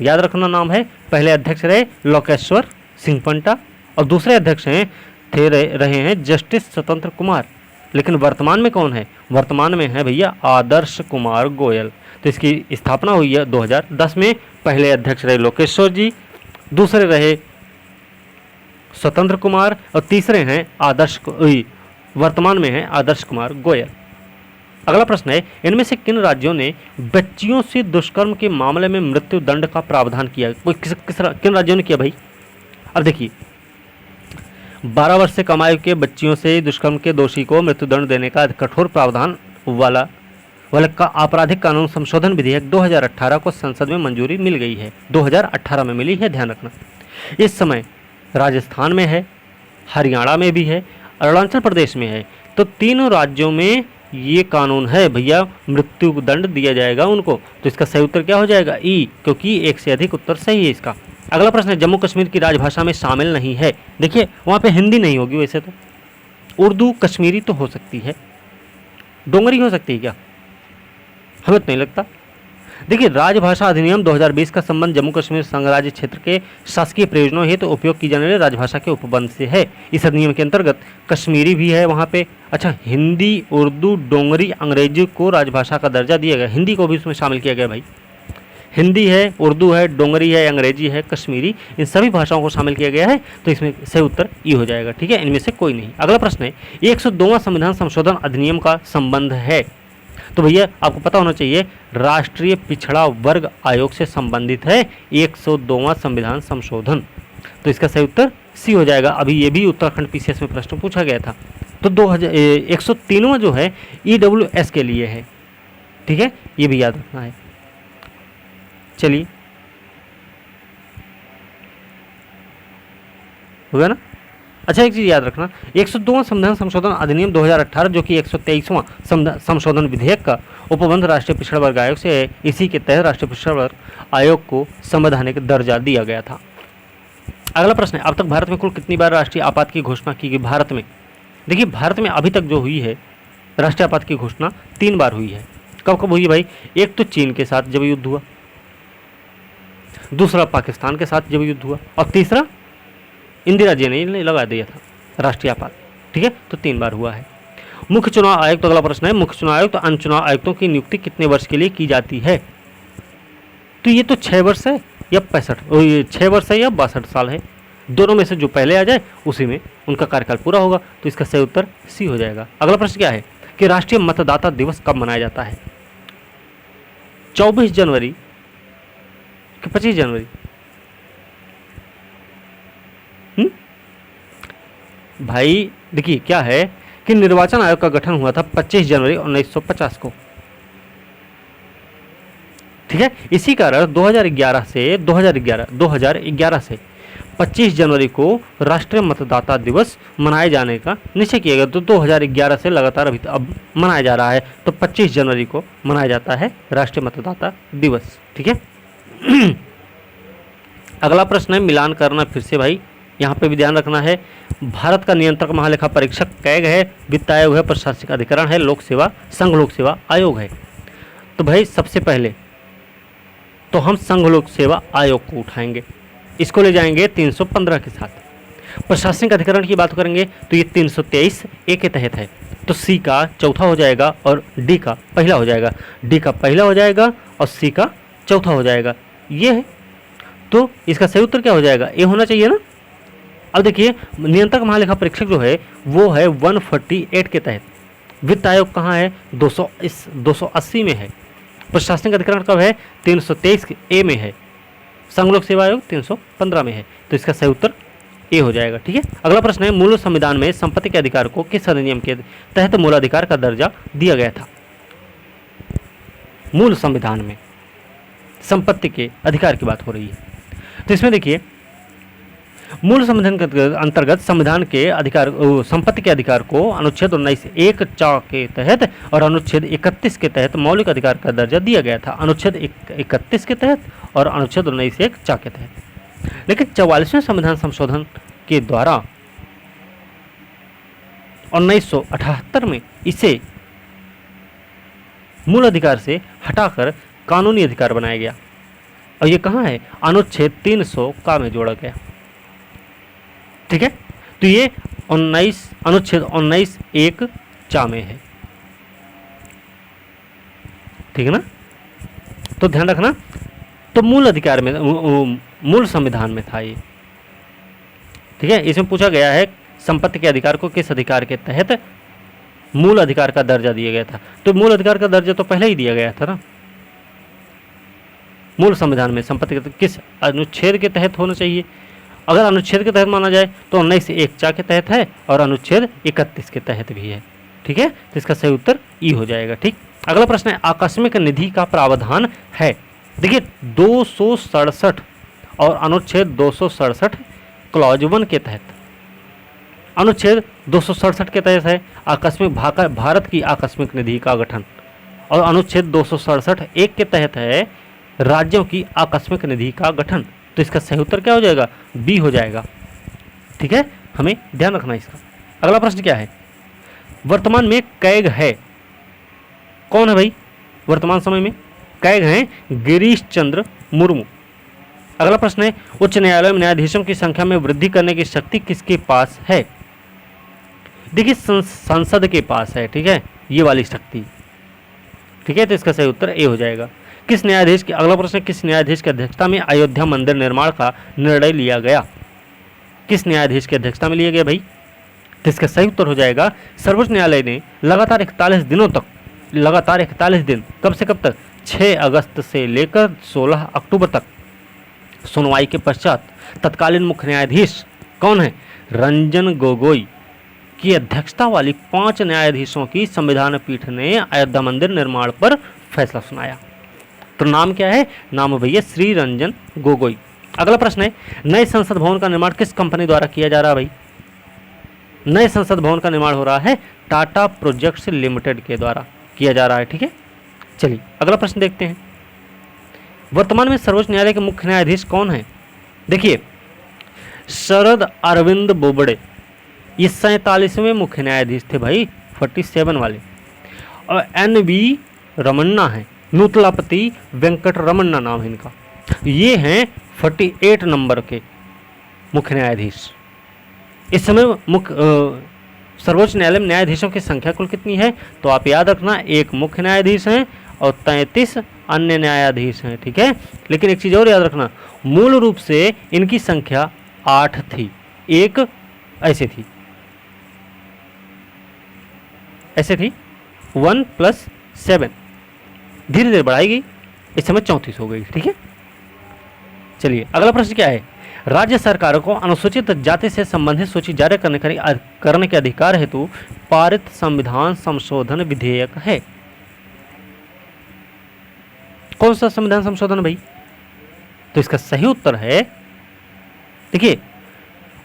याद रखना नाम है। पहले अध्यक्ष रहे लोकेश्वर सिंह पंटा और दूसरे अध्यक्ष रहे हैं जस्टिस स्वतंत्र कुमार। लेकिन वर्तमान में कौन है? वर्तमान में है भैया आदर्श कुमार गोयल। तो इसकी स्थापना हुई है 2010 में। पहले अध्यक्ष रहे लोकेश्वर जी, दूसरे रहे स्वतंत्र कुमार और तीसरे हैं वर्तमान में है आदर्श कुमार गोयल। अगला प्रश्न है, इनमें से किन राज्यों ने बच्चियों से दुष्कर्म के मामले में मृत्यु दंड का प्रावधान किया? किन राज्यों ने किया भाई? अब देखिए 12 वर्ष से कम आयु के बच्चियों से दुष्कर्म के दोषी को मृत्युदंड देने का कठोर प्रावधान वाला का आपराधिक कानून संशोधन विधेयक 2018 को संसद में मंजूरी मिल गई है। 2018 में मिली है, ध्यान रखना। इस समय राजस्थान में है, हरियाणा में भी है, अरुणाचल प्रदेश में है। तो तीनों राज्यों में ये कानून है भैया, मृत्यु दंड दिया जाएगा उनको। तो इसका सही उत्तर क्या हो जाएगा? ई, क्योंकि एक से अधिक उत्तर सही है इसका। अगला प्रश्न है, जम्मू कश्मीर की राजभाषा में शामिल नहीं है। देखिए वहाँ पे हिंदी नहीं होगी, वैसे तो उर्दू कश्मीरी तो हो सकती है, डोंगरी हो सकती है क्या? हमें तो नहीं लगता। देखिए राजभाषा अधिनियम 2020 का संबंध जम्मू कश्मीर संघराज्य क्षेत्र के शासकीय प्रयोजनों हेतु उपयोग की जाने वाली राजभाषा के उपबंध से है। इस अधिनियम के अंतर्गत कश्मीरी भी है वहाँ पे। अच्छा, हिंदी, उर्दू, डोंगरी, अंग्रेजी को राजभाषा का दर्जा दिया गया। हिंदी को भी उसमें शामिल किया गया भाई। हिंदी है, उर्दू है, डोंगरी है, अंग्रेजी है, कश्मीरी, इन सभी भाषाओं को शामिल किया गया है। तो इसमें सही उत्तर ई हो जाएगा, ठीक है, इनमें से कोई नहीं। अगला प्रश्न है, 102वां संविधान संशोधन अधिनियम का संबंध है। तो भैया आपको पता होना चाहिए राष्ट्रीय पिछड़ा वर्ग आयोग से संबंधित है 102वां संविधान संशोधन। तो इसका सही उत्तर सी हो जाएगा। अभी ये भी उत्तराखंड पीसीएस में प्रश्न पूछा गया था। तो 103वां जो है ईडब्ल्यूएस के लिए है, ठीक है, ये भी याद रखना है। चलिए हो गया ना। अच्छा, एक चीज़ याद रखना, 102वां संविधान संशोधन अधिनियम 2018 जो कि 123वां संशोधन विधेयक का उपबंध राष्ट्रीय पिछड़ा वर्ग आयोग से है। इसी के तहत राष्ट्रीय पिछड़ा वर्ग आयोग को संवैधानिक दर्जा दिया गया था। अगला प्रश्न है, अब तक भारत में कुल कितनी बार राष्ट्रीय आपात की घोषणा की गई? भारत में देखिए भारत में अभी तक जो हुई है राष्ट्रीय आपात की घोषणा 3 बार हुई है। कब कब हुई है भाई? एक तो चीन के साथ जब युद्ध हुआ, दूसरा पाकिस्तान के साथ जब युद्ध हुआ, और तीसरा इंदिरा जी ने लगा दिया था राष्ट्रीय आपात। ठीक है, तो 3 बार हुआ है। मुख्य चुनाव आयुक्त, अगला प्रश्न है, मुख्य चुनाव आयुक्त अन्य चुनाव आयुक्तों की नियुक्ति कितने वर्ष के लिए की जाती है? तो ये तो 6 वर्ष है या 6 वर्ष है या 62 साल है, दोनों में से जो पहले आ जाए उसी में उनका कार्यकाल पूरा होगा। तो इसका सही उत्तर सी हो जाएगा। अगला प्रश्न क्या है कि राष्ट्रीय मतदाता दिवस कब मनाया जाता है? 24 जनवरी कि 25 जनवरी? भाई देखिए क्या है कि निर्वाचन आयोग का गठन हुआ था 25 जनवरी 1950 को। ठीक है, इसी कारण 2011 से 25 जनवरी को राष्ट्रीय मतदाता दिवस मनाए जाने का निश्चय किया गया। तो 2011 से लगातार अभी अब मनाया जा रहा है, तो 25 जनवरी को मनाया जाता है राष्ट्रीय मतदाता दिवस। ठीक है। अगला प्रश्न है, मिलान करना फिर से भाई, यहाँ पे भी ध्यान रखना है। भारत का नियंत्रक महालेखा परीक्षक कैग है, वित्त आयोग है, प्रशासनिक अधिकरण है, लोक सेवा संघ लोक सेवा आयोग है। तो भाई सबसे पहले तो हम संघ लोक सेवा आयोग को उठाएंगे, इसको ले जाएंगे 315 के साथ। प्रशासनिक अधिकरण की बात करेंगे तो ये 323 ए के तहत है, तो सी का चौथा हो जाएगा और डी का पहला हो जाएगा, डी का पहला हो जाएगा और सी का चौथा हो जाएगा, ये है। तो इसका सही उत्तर क्या हो जाएगा? ए होना चाहिए ना। अब देखिए नियंत्रक महालेखा परीक्षक जो है वो है 148 के तहत। वित्त आयोग कहाँ है? 280 में है। प्रशासनिक अधिकरण कब है? 323 ए में है। संघ लोक सेवा आयोग 315 में है। तो इसका सही उत्तर ए हो जाएगा। ठीक है। अगला प्रश्न है, मूल संविधान में संपत्ति के अधिकार को किस अधिनियम के तहत मूलाधिकार का दर्जा दिया गया था? मूल संविधान में संपत्ति के अधिकार की बात हो रही है, तो इसमें देखिए मूल संविधान के अंतर्गत संविधान के अधिकार संपत्ति के अधिकार को अनुच्छेद 19(1) के तहत और अनुच्छेद 31 के तहत मौलिक अधिकार का दर्जा दिया गया था। अनुच्छेद 31 के तहत और अनुच्छेद 19(1) के तहत। लेकिन 44वें संविधान संशोधन के द्वारा 1978 में इसे मूल अधिकार से हटाकर कानूनी अधिकार बनाया गया, और ये कहाँ है? अनुच्छेद 300 का में जोड़ा गया। ठीक है, तो ये अनुच्छेद 19(1) में है। ठीक है ना, तो ध्यान रखना। तो मूल अधिकार में मूल संविधान में था ये। ठीक है, इसमें पूछा गया है संपत्ति के अधिकार को किस अधिकार के तहत मूल अधिकार का दर्जा दिया गया था। तो मूल अधिकार का दर्जा तो पहले ही दिया गया था ना। मूल संविधान में संपत्ति के किस अनुच्छेद के तहत होना चाहिए? अगर अनुच्छेद के तहत माना जाए तो 19(1) के तहत है और अनुच्छेद 31 के तहत भी है। ठीक है, तो इसका सही उत्तर ई हो जाएगा। ठीक। अगला प्रश्न है, आकस्मिक निधि का प्रावधान है। देखिए 267 और अनुच्छेद 267 क्लॉज 1 के तहत, अनुच्छेद 267 के तहत है आकस्मिक भारत की आकस्मिक निधि का गठन, और अनुच्छेद 267 1 के तहत है राज्यों की आकस्मिक निधि का गठन। तो इसका सही उत्तर क्या हो जाएगा? बी हो जाएगा। ठीक है, हमें ध्यान रखना इसका। अगला प्रश्न क्या है, वर्तमान में कैग है, कौन है भाई वर्तमान समय में? कैग हैं गिरीश चंद्र मुर्मू। अगला प्रश्न है, उच्च न्यायालय में न्यायाधीशों की संख्या में वृद्धि करने की शक्ति किसके पास है? देखिए संसद के पास है। ठीक है, ये वाली शक्ति। ठीक है, तो इसका सही उत्तर ए हो जाएगा। किस न्यायाधीश की, अगला प्रश्न, किस न्यायाधीश की अध्यक्षता में अयोध्या मंदिर निर्माण का निर्णय लिया गया? किस न्यायाधीश की अध्यक्षता में लिया गया भाई? तो इसका सही उत्तर हो जाएगा, सर्वोच्च न्यायालय ने लगातार 41 दिनों तक, लगातार 41 दिन, कब से कब तक? 6 अगस्त से लेकर 16 अक्टूबर तक सुनवाई के पश्चात तत्कालीन मुख्य न्यायाधीश कौन है? रंजन गोगोई की अध्यक्षता वाली 5 न्यायाधीशों की संविधान पीठ ने अयोध्या मंदिर निर्माण पर फैसला सुनाया। तो नाम क्या है? नाम भैया श्री रंजन गोगोई। अगला प्रश्न है, नए संसद भवन का निर्माण किस कंपनी द्वारा किया जा रहा है भाई? नए संसद भवन का निर्माण हो रहा है टाटा प्रोजेक्ट्स लिमिटेड के द्वारा किया जा रहा है। ठीक है, चलिए अगला प्रश्न देखते हैं। वर्तमान में सर्वोच्च न्यायालय के मुख्य न्यायाधीश कौन है? देखिए शरद अरविंद बोबड़े ये 47वें मुख्य न्यायाधीश थे भाई, 47 वाले। और NV रमन्ना है, नूतलापति वेंकट रमन्ना नाम है इनका। ये हैं 48 नंबर के मुख्य न्यायाधीश। इस समय सर्वोच्च न्यायालय में न्यायाधीशों की संख्या कुल कितनी है? तो आप याद रखना, एक मुख्य न्यायाधीश हैं और 33 अन्य न्यायाधीश हैं, ठीक है। लेकिन एक चीज़ और याद रखना, मूल रूप से इनकी संख्या 8 थी, एक ऐसे थी 1 + 7, धीरे धीरे बढ़ाई गई, इस समय 34 हो गई, ठीक है। चलिए अगला प्रश्न क्या है? राज्य सरकारों को अनुसूचित जाति से संबंधित सूची जारी करने के अधिकार हेतु पारित संविधान संशोधन विधेयक है। कौन सा संविधान संशोधन भाई? तो इसका सही उत्तर है, देखिए,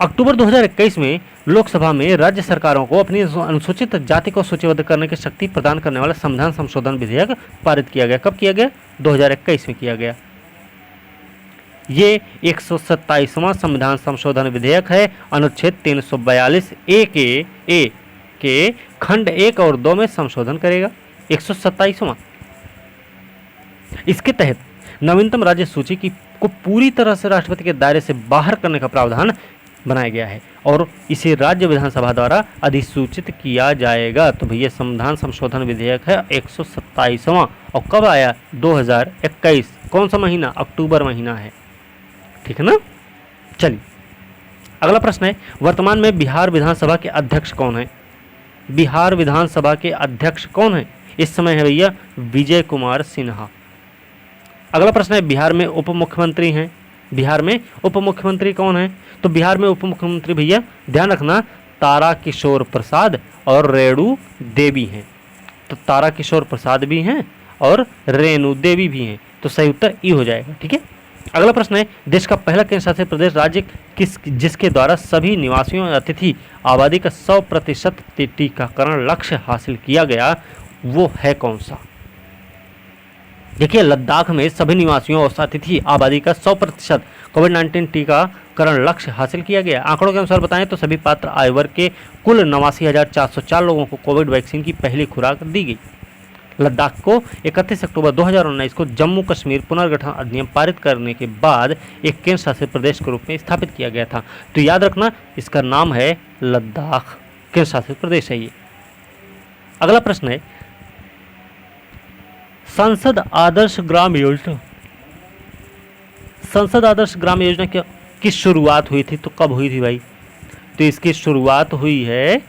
अक्टूबर 2021 में लोकसभा में राज्य सरकारों को अपनी अनुसूचित जाति को सूचीबद्ध करने की शक्ति प्रदान करने वाला संविधान संशोधन विधेयक पारित किया गया। कब किया गया? 2021 में किया गया। ये 127वां संविधान संशोधन विधेयक है। अनुच्छेद 342 ए के खंड 1 और 2 में संशोधन करेगा। 127वां। इसके तहत नवीनतम राज्य सूची को पूरी तरह से राष्ट्रपति के दायरे से बाहर करने का प्रावधान बनाया गया है और इसे राज्य विधानसभा द्वारा अधिसूचित किया जाएगा। तो भैया संविधान संशोधन विधेयक है 127वां, और कब आया? 2021। कौन सा महीना? अक्टूबर महीना है, ठीक है ना। चलिए अगला प्रश्न है, वर्तमान में बिहार विधानसभा के अध्यक्ष कौन है? बिहार विधानसभा के अध्यक्ष कौन है इस समय? है भैया विजय कुमार सिन्हा। अगला प्रश्न है, बिहार में उप मुख्यमंत्री हैं। बिहार में उप मुख्यमंत्री कौन है? तो बिहार में उप मुख्यमंत्री भैया ध्यान रखना, तारा किशोर प्रसाद और रेणु देवी हैं। तो तारा किशोर प्रसाद भी हैं और रेणु देवी भी हैं। तो सही उत्तर ई हो जाएगा, ठीक है। अगला प्रश्न है, देश का पहला केंद्र शासित प्रदेश राज्य जिसके द्वारा सभी निवासियों अतिथि आबादी का 100% टीकाकरण लक्ष्य हासिल किया गया, वो है कौन सा? देखिए लद्दाख में सभी निवासियों और अतिथि आबादी का 100% कोविड-19 टीकाकरण लक्ष्य हासिल किया गया। आंकड़ों के अनुसार बताएं तो सभी पात्र आयु वर्ग के कुल 89,404 लोगों को कोविड वैक्सीन की पहली खुराक दी गई। लद्दाख को 31 अक्टूबर 2019 को जम्मू कश्मीर पुनर्गठन अधिनियम पारित करने के बाद एक केंद्र शासित प्रदेश के रूप में स्थापित किया गया था। तो याद रखना, इसका नाम है लद्दाख, केंद्र शासित प्रदेश है ये। अगला प्रश्न है, संसद आदर्श ग्राम योजना। संसद आदर्श ग्राम योजना की शुरुआत हुई थी, तो कब हुई थी भाई? तो इसकी शुरुआत हुई है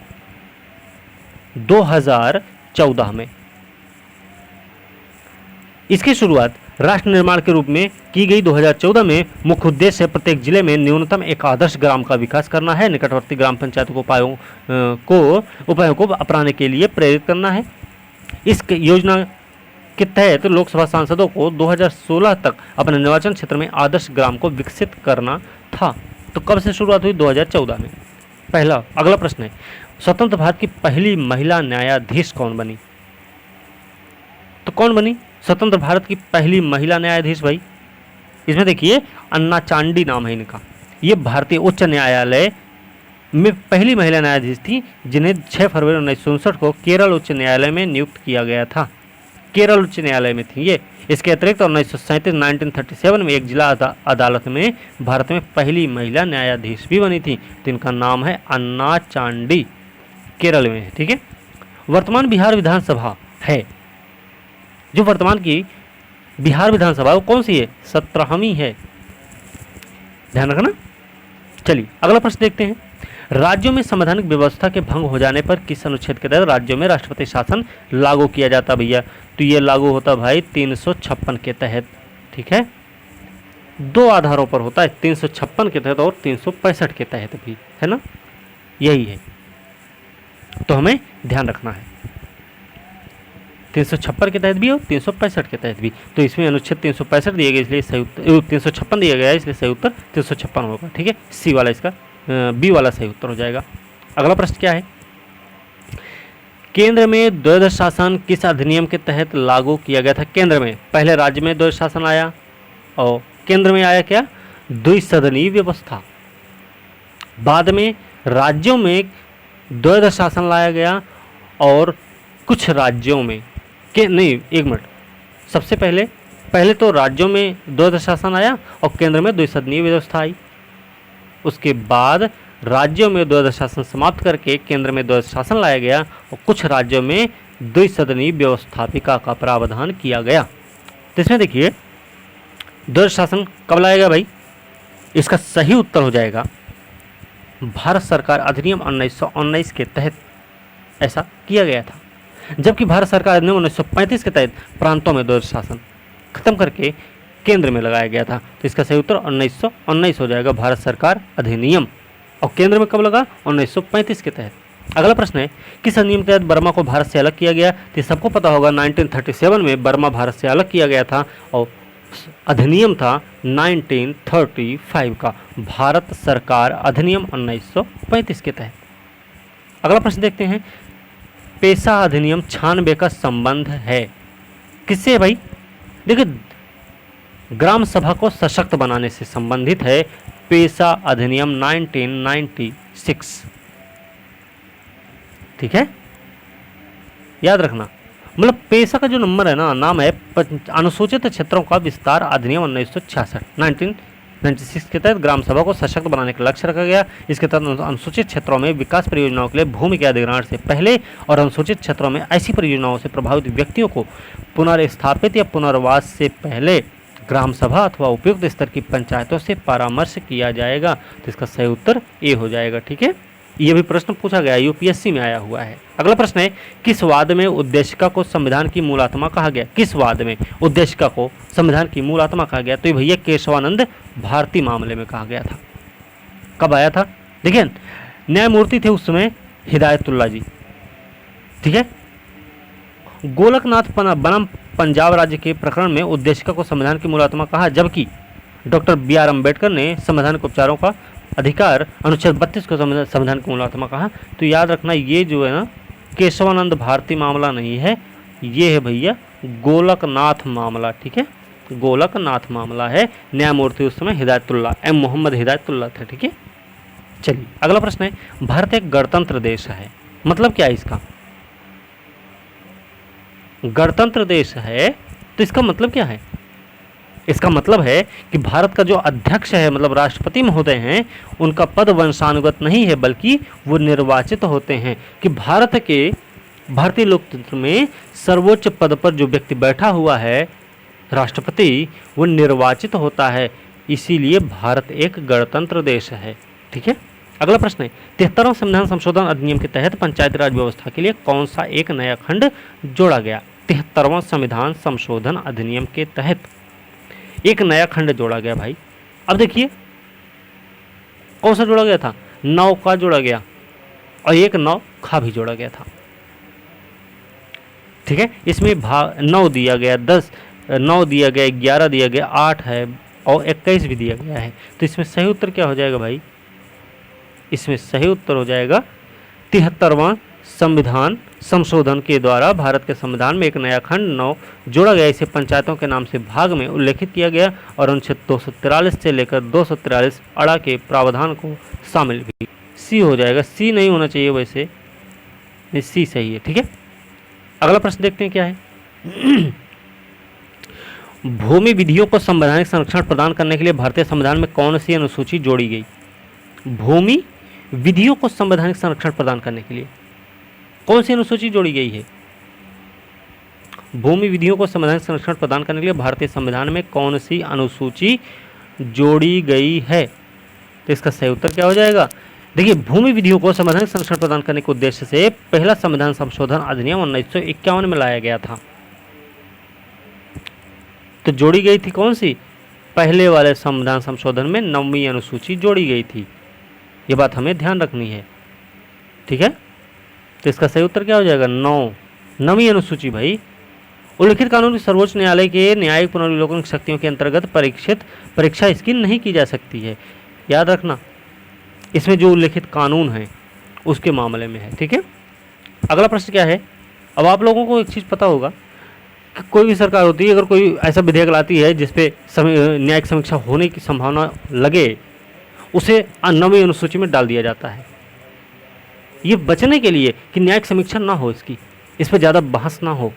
2014 में। इसकी शुरुआत राष्ट्र निर्माण के रूप में की गई 2014 में। मुख्य उद्देश्य प्रत्येक जिले में न्यूनतम एक आदर्श ग्राम का विकास करना है। निकटवर्ती ग्राम पंचायतों को उपायों को अपनाने के लिए प्रेरित करना है। इस योजना के तहत लोकसभा सांसदों को 2016 तक अपने निर्वाचन क्षेत्र में आदर्श ग्राम को विकसित करना था। तो कब से शुरुआत हुई? 2014 में। पहला। अगला प्रश्न है, स्वतंत्र भारत की पहली महिला न्यायाधीश कौन बनी? तो कौन बनी स्वतंत्र भारत की पहली महिला न्यायाधीश भाई? इसमें देखिए अन्ना चांडी नाम है इनका। ये भारतीय उच्च न्यायालय में पहली महिला न्यायाधीश थी जिन्हें 6 फरवरी 1959 को केरल उच्च न्यायालय में नियुक्त किया गया था। केरल उच्च न्यायालय में थी ये। इसके अतिरिक्त 1937 में एक जिला अदालत में भारत में पहली महिला न्यायाधीश भी बनी थी। तो इनका नाम है अन्ना चांडी, केरल में है, ठीक है। वर्तमान बिहार विधानसभा है, जो वर्तमान की बिहार विधानसभा वो कौन सी है? 17वीं है, ध्यान रखना। चलिए अगला प्रश्न देखते हैं, राज्यों में संवैधानिक व्यवस्था के भंग हो जाने पर किस अनुच्छेद के तहत राज्यों में राष्ट्रपति शासन लागू किया जाता भैया? तो ये लागू होता भाई 356 के तहत, ठीक है। 2 आधारों पर होता है, 356 के तहत और 365 के तहत भी, है ना, यही है। तो हमें ध्यान रखना है 356 के तहत भी और 365 के तहत भी। तो इसमें अनुच्छेद 365 दिए गए इसलिए सही उत्तर 356 दिया गया है, इसलिए सही उत्तर 356 होगा, ठीक है। सी वाला इसका बी वाला सही उत्तर हो जाएगा। अगला प्रश्न क्या है, केंद्र में द्वैध शासन किस अधिनियम के तहत लागू किया गया था? केंद्र में पहले राज्य में द्वैध शासन आया और केंद्र में आया क्या? द्विसदनीय व्यवस्था। बाद में राज्यों में द्वैध शासन लाया गया और कुछ राज्यों में के नहीं, एक मिनट, सबसे पहले पहले तो राज्यों में द्वैध शासन आया और केंद्र में द्विसदनीय व्यवस्था आई। उसके बाद राज्यों में द्वैध शासन समाप्त करके केंद्र में द्वैध शासन लाया गया और कुछ राज्यों में द्विसदनीय व्यवस्थापिका का प्रावधान किया गया। तो इसमें देखिए द्वैध शासन कब लाया गया भाई? इसका सही उत्तर हो जाएगा भारत सरकार अधिनियम 1919 के तहत ऐसा किया गया था, जबकि भारत सरकार अधिनियम 1935 के तहत प्रांतों में द्वैध शासन खत्म करके केंद्र में लगाया गया था। तो इसका सही उत्तर 1919 हो जाएगा, भारत सरकार अधिनियम। और केंद्र में कब लगा? 1935 के तहत। अगला प्रश्न है, किस अधिनियम के तहत बर्मा को भारत से अलग किया गया? तो सबको पता होगा 1937 में बर्मा भारत से अलग किया गया था और अधिनियम था 1935 का, भारत सरकार अधिनियम 1935 के तहत। अगला प्रश्न देखते हैं, पेशा अधिनियम 96 का संबंध है किससे है भाई? देखिए ग्राम सभा को सशक्त बनाने से संबंधित है पेशा अधिनियम 1996। ठीक है, याद रखना। मतलब पेशा का जो नंबर है ना, नाम है अनुसूचित क्षेत्रों का विस्तार अधिनियम 1996 के तहत ग्राम सभा को सशक्त बनाने का लक्ष्य रखा गया। इसके तहत अनुसूचित क्षेत्रों में विकास परियोजनाओं के लिए भूमि के अधिग्रहण से पहले और अनुसूचित क्षेत्रों में ऐसी परियोजनाओं से प्रभावित व्यक्तियों को पुनर्स्थापित या पुनर्वास से पहले ग्राम सभा अथवा उपयुक्त स्तर की पंचायतों से परामर्श किया जाएगा। तो इसका सही उत्तर ए हो जाएगा। ठीक है, ये भी प्रश्न पूछा गया, यूपीएससी में आया हुआ है। अगला प्रश्न है, किस वाद में उद्देशिका को संविधान की मूल आत्मा कहा गया? किस वाद में उद्देशिका को संविधान की मूल आत्मा कहा गया? तो ये भैया केशवानंद भारती मामले में कहा गया था। कब आया था? देखिए न्यायमूर्ति थे उस समय हिदायतुल्ला जी। ठीक है, गोलकनाथ बनाम पंजाब राज्य के प्रकरण में उद्देशिका को संविधान की मूल आत्मा कहा, जबकि डॉक्टर BR अम्बेडकर ने संवैधानिक उपचारों का अधिकार अनुच्छेद 32 को संविधान की मूल आत्मा कहा। तो याद रखना ये जो है ना केशवानंद भारती मामला नहीं है, ये है भैया गोलकनाथ मामला। ठीक है, गोलकनाथ मामला है। न्यायमूर्ति उस समय हिदायतुल्ला M मोहम्मद हिदायतुल्ला थे। ठीक है, चलिए अगला प्रश्न है, भारत एक गणतंत्र देश है, मतलब क्या है इसका? गणतंत्र देश है तो इसका मतलब क्या है? इसका मतलब है कि भारत का जो अध्यक्ष है, मतलब राष्ट्रपति महोदय हैं, उनका पद वंशानुगत नहीं है बल्कि वो निर्वाचित होते हैं। कि भारतीय लोकतंत्र में सर्वोच्च पद पर जो व्यक्ति बैठा हुआ है राष्ट्रपति, वो निर्वाचित होता है, इसीलिए भारत एक गणतंत्र देश है। ठीक है, अगला प्रश्न है, 73वां संविधान संशोधन अधिनियम के तहत पंचायती राज व्यवस्था के लिए कौन सा एक नया खंड जोड़ा गया? 73वां संविधान संशोधन अधिनियम के तहत एक नया खंड जोड़ा गया भाई। अब देखिए कौन सा जोड़ा गया था? 9 का जोड़ा गया और एक 9 खा भी जोड़ा गया था। ठीक है, इसमें 9 दिया गया, 9 दिया गया, 11 दिया गया, 8 है और 21 भी दिया गया है। तो इसमें सही उत्तर क्या हो जाएगा भाई? इसमें सही उत्तर हो जाएगा 73वां संविधान संशोधन के द्वारा भारत के संविधान में एक नया खंड 9 जोड़ा गया। इसे पंचायतों के नाम से भाग में उल्लेखित किया गया और अनुच्छेद 243 से लेकर 243 अड़ा के प्रावधान को शामिल भी। सी हो जाएगा, सी नहीं होना चाहिए वैसे, सी सही है। ठीक है, अगला प्रश्न देखते हैं क्या है। भूमि विधियों को संवैधानिक संरक्षण प्रदान करने के लिए भारतीय संविधान में कौन सी अनुसूची जोड़ी गई? भूमि विधियों को संवैधानिक संरक्षण प्रदान करने के लिए कौन सी अनुसूची जोड़ी गई है? भूमि विधियों को संवैधानिक संरक्षण प्रदान करने के लिए भारतीय संविधान में कौन सी अनुसूची जोड़ी गई है? तो इसका सही उत्तर क्या हो जाएगा? देखिए भूमि विधियों को संवैधानिक संरक्षण प्रदान करने के उद्देश्य से पहला संविधान संशोधन अधिनियम 1951 में लाया गया था। तो जोड़ी गई थी कौन सी? पहले वाले संविधान संशोधन में 9वीं अनुसूची जोड़ी गई थी। ये बात हमें ध्यान रखनी है। ठीक है, तो इसका सही उत्तर क्या हो जाएगा? 9वीं अनुसूची भाई। उल्लिखित कानून की सर्वोच्च न्यायालय के न्यायिक पुनर्विलोकन शक्तियों के अंतर्गत परीक्षा इसकी नहीं की जा सकती है। याद रखना, इसमें जो उल्लिखित कानून है उसके मामले में है। ठीक है, अगला प्रश्न क्या है। अब आप लोगों को एक चीज़ पता होगा कि कोई भी सरकार होती है, अगर कोई ऐसा विधेयक लाती है जिसपे न्यायिक समीक्षा होने की संभावना लगे, उसे 9वीं अनुसूची में डाल दिया जाता है। ये बचने के लिए कि न्यायिक समीक्षा ना हो इसकी, इस पर ज़्यादा बहस ना हो।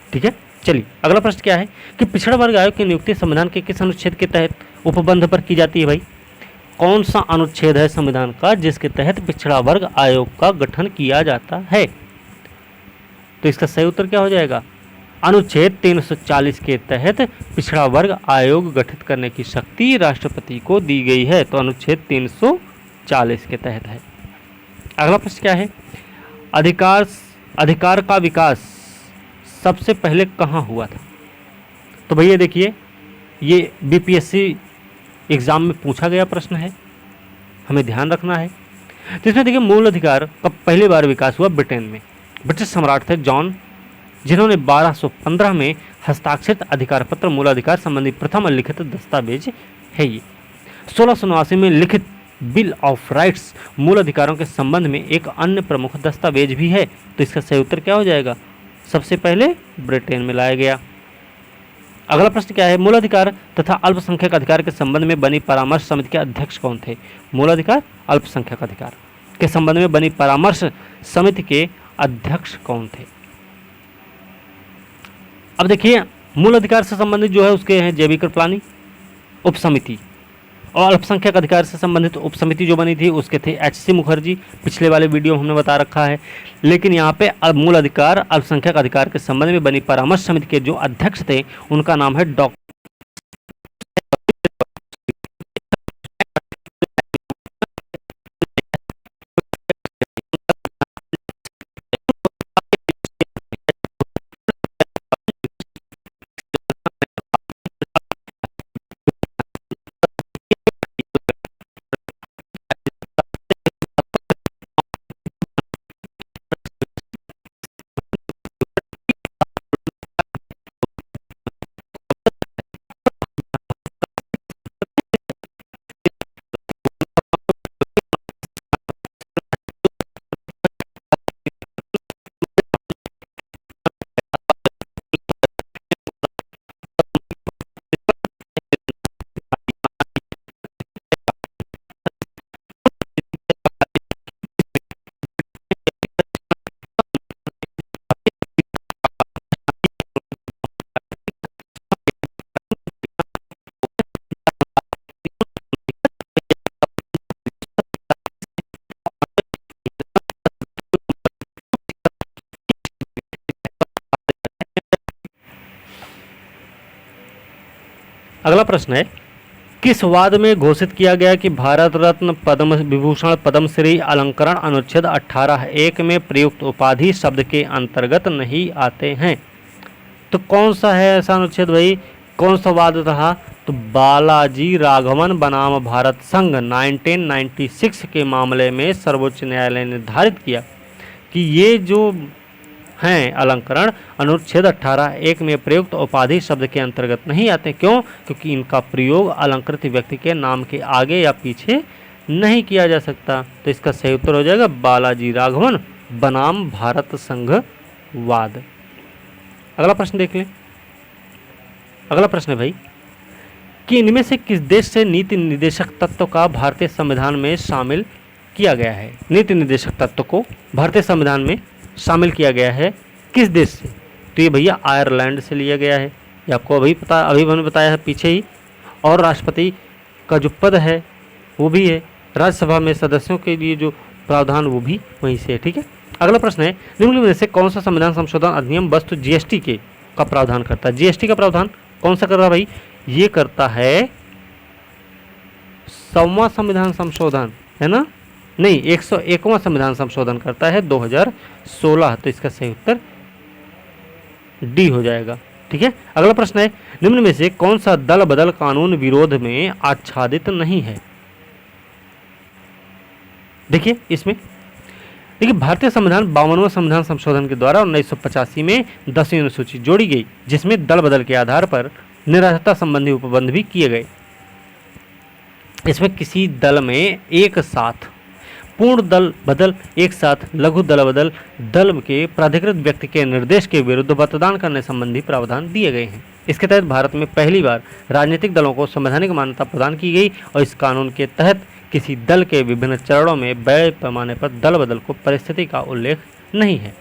ठीक है, चलिए अगला प्रश्न क्या है कि पिछड़ा वर्ग आयोग की नियुक्ति संविधान के किस अनुच्छेद के तहत उपबंध पर की जाती है भाई? कौन सा अनुच्छेद है संविधान का जिसके तहत पिछड़ा वर्ग आयोग का गठन किया जाता है? तो इसका सही उत्तर क्या हो जाएगा? अनुच्छेद 340 के तहत पिछड़ा वर्ग आयोग गठित करने की शक्ति राष्ट्रपति को दी गई है। तो अनुच्छेद 340 के तहत है। अगला प्रश्न क्या है? अधिकार का विकास सबसे पहले कहाँ हुआ था? तो भैया देखिए, ये बीपीएससी एग्जाम में पूछा गया प्रश्न है, हमें ध्यान रखना है। तो इसमें देखिए, मूल अधिकार का पहली बार विकास हुआ ब्रिटेन में। ब्रिटिश सम्राट थे जॉन, जिन्होंने 1215 में हस्ताक्षरित अधिकार पत्र मूलाधिकार संबंधी प्रथम लिखित दस्तावेज है ये। 1689 में लिखित बिल ऑफ राइट्स मूल अधिकारों के संबंध में एक अन्य प्रमुख दस्तावेज भी है। तो इसका सही उत्तर क्या हो जाएगा? सबसे पहले ब्रिटेन में लाया गया। अगला प्रश्न क्या है? मूलाधिकार तथा अल्पसंख्यक अधिकार के संबंध में बनी परामर्श समिति के अध्यक्ष कौन थे? मूलाधिकार अल्पसंख्यक अधिकार के संबंध में बनी परामर्श समिति के अध्यक्ष कौन थे? अब देखिए, मूल अधिकार से संबंधित जो है उसके हैं जेबी कृपलानी उप समिति, और अल्पसंख्यक अधिकार से संबंधित उप समिति जो बनी थी उसके थे एचसी मुखर्जी। पिछले वाले वीडियो हमने बता रखा है। लेकिन यहाँ पे मूल अधिकार अल्पसंख्यक अधिकार के संबंध में बनी परामर्श समिति के जो अध्यक्ष थे उनका नाम है डॉक्टर। अगला प्रश्न है, किस वाद में घोषित किया गया कि भारत रत्न, पद्म विभूषण, पद्मश्री अलंकरण अनुच्छेद 18(1) में प्रयुक्त उपाधि शब्द के अंतर्गत नहीं आते हैं? तो कौन सा है ऐसा अनुच्छेद भाई? कौन सा वाद रहा? तो बालाजी राघवन बनाम भारत संघ 1996 के मामले में सर्वोच्च न्यायालय ने निर्धारित किया कि ये जो हैं अलंकरण अनुच्छेद 18(1) में प्रयुक्त उपाधि शब्द के अंतर्गत नहीं आते। क्यों? क्योंकि इनका प्रयोग अलंकृत व्यक्ति के नाम के आगे या पीछे नहीं किया जा सकता। तो इसका सही उत्तर हो जाएगा बालाजी राघवन बनाम भारत संघ वाद। अगला प्रश्न देख लें। अगला प्रश्न है भाई कि इनमें से किस देश से नीति निर्देशक तत्व का भारतीय संविधान में शामिल किया गया है? नीति निर्देशक तत्व को भारतीय संविधान में शामिल किया गया है किस देश से? तो ये भैया आयरलैंड से लिया गया है। ये आपको अभी मैंने बताया है पीछे ही। और राष्ट्रपति का जो पद है वो भी है, राज्यसभा में सदस्यों के लिए जो प्रावधान वो भी वहीं से है। ठीक है, अगला प्रश्न है, निम्नलिखित में से कौन सा संविधान संशोधन अधिनियम वस्तु जीएसटी के का प्रावधान करता है? जीएसटी का प्रावधान कौन सा कर रहा है भाई? ये करता है 100वां संविधान संशोधन, है ना? नहीं, 101वां संविधान संशोधन करता है 2016। तो इसका सही उत्तर डी हो जाएगा। ठीक है, अगला प्रश्न है, निम्न में से कौन सा दल बदल कानून विरोध में आच्छादित नहीं है? देखिए इसमें भारतीय संविधान 52वां संविधान संशोधन के द्वारा 1985 में 10वीं अनुसूची जोड़ी गई, जिसमें दल बदल के आधार पर निराधारता संबंधी उपबंध भी किए गए। इसमें किसी दल में एक साथ पूर्ण दल बदल, एक साथ लघु दल बदल, दल के प्राधिकृत व्यक्ति के निर्देश के विरुद्ध मतदान करने संबंधी प्रावधान दिए गए हैं। इसके तहत भारत में पहली बार राजनीतिक दलों को संवैधानिक मान्यता प्रदान की गई और इस कानून के तहत किसी दल के विभिन्न चरणों में बड़े पैमाने पर दल बदल को परिस्थिति का उल्लेख नहीं है।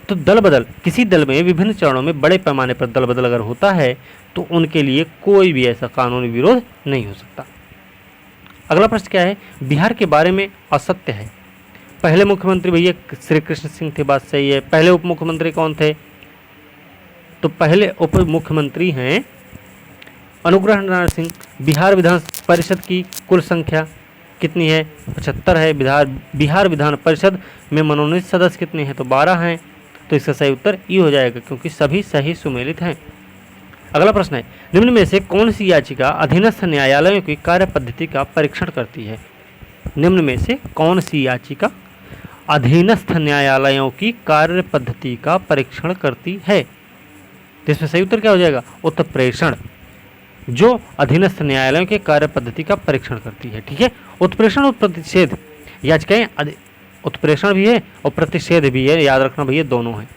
तो दल बदल, किसी दल में विभिन्न चरणों में बड़े पैमाने पर दल बदल अगर होता है तो उनके लिए कोई भी ऐसा कानूनी विरोध नहीं हो सकता। अगला प्रश्न क्या है, बिहार के बारे में असत्य है। पहले मुख्यमंत्री भैया श्री कृष्ण सिंह थे, बात सही है। पहले उप मुख्यमंत्री कौन थे? तो पहले उप मुख्यमंत्री हैं अनुग्रह नारायण सिंह। बिहार विधान परिषद की कुल संख्या कितनी है? 75 है। बिहार विधान परिषद में मनोनीत सदस्य कितने हैं? तो 12 हैं। तो इसका सही उत्तर ई हो जाएगा, क्योंकि सभी सही सुमेलित हैं। अगला प्रश्न है, निम्न में से कौन सी याचिका अधीनस्थ न्यायालयों की कार्य पद्धति का परीक्षण करती है? निम्न में से कौन सी याचिका अधीनस्थ न्यायालयों की कार्य पद्धति का परीक्षण करती है? तो इसमें सही उत्तर क्या हो जाएगा? उत्प्रेषण, जो अधीनस्थ न्यायालयों के कार्य पद्धति का परीक्षण करती है। ठीक है, उत्प्रेषण और प्रतिषेध याचिकाएं उत्प्रेषण भी है और प्रतिषेध भी है, याद रखना भैया, दोनों है।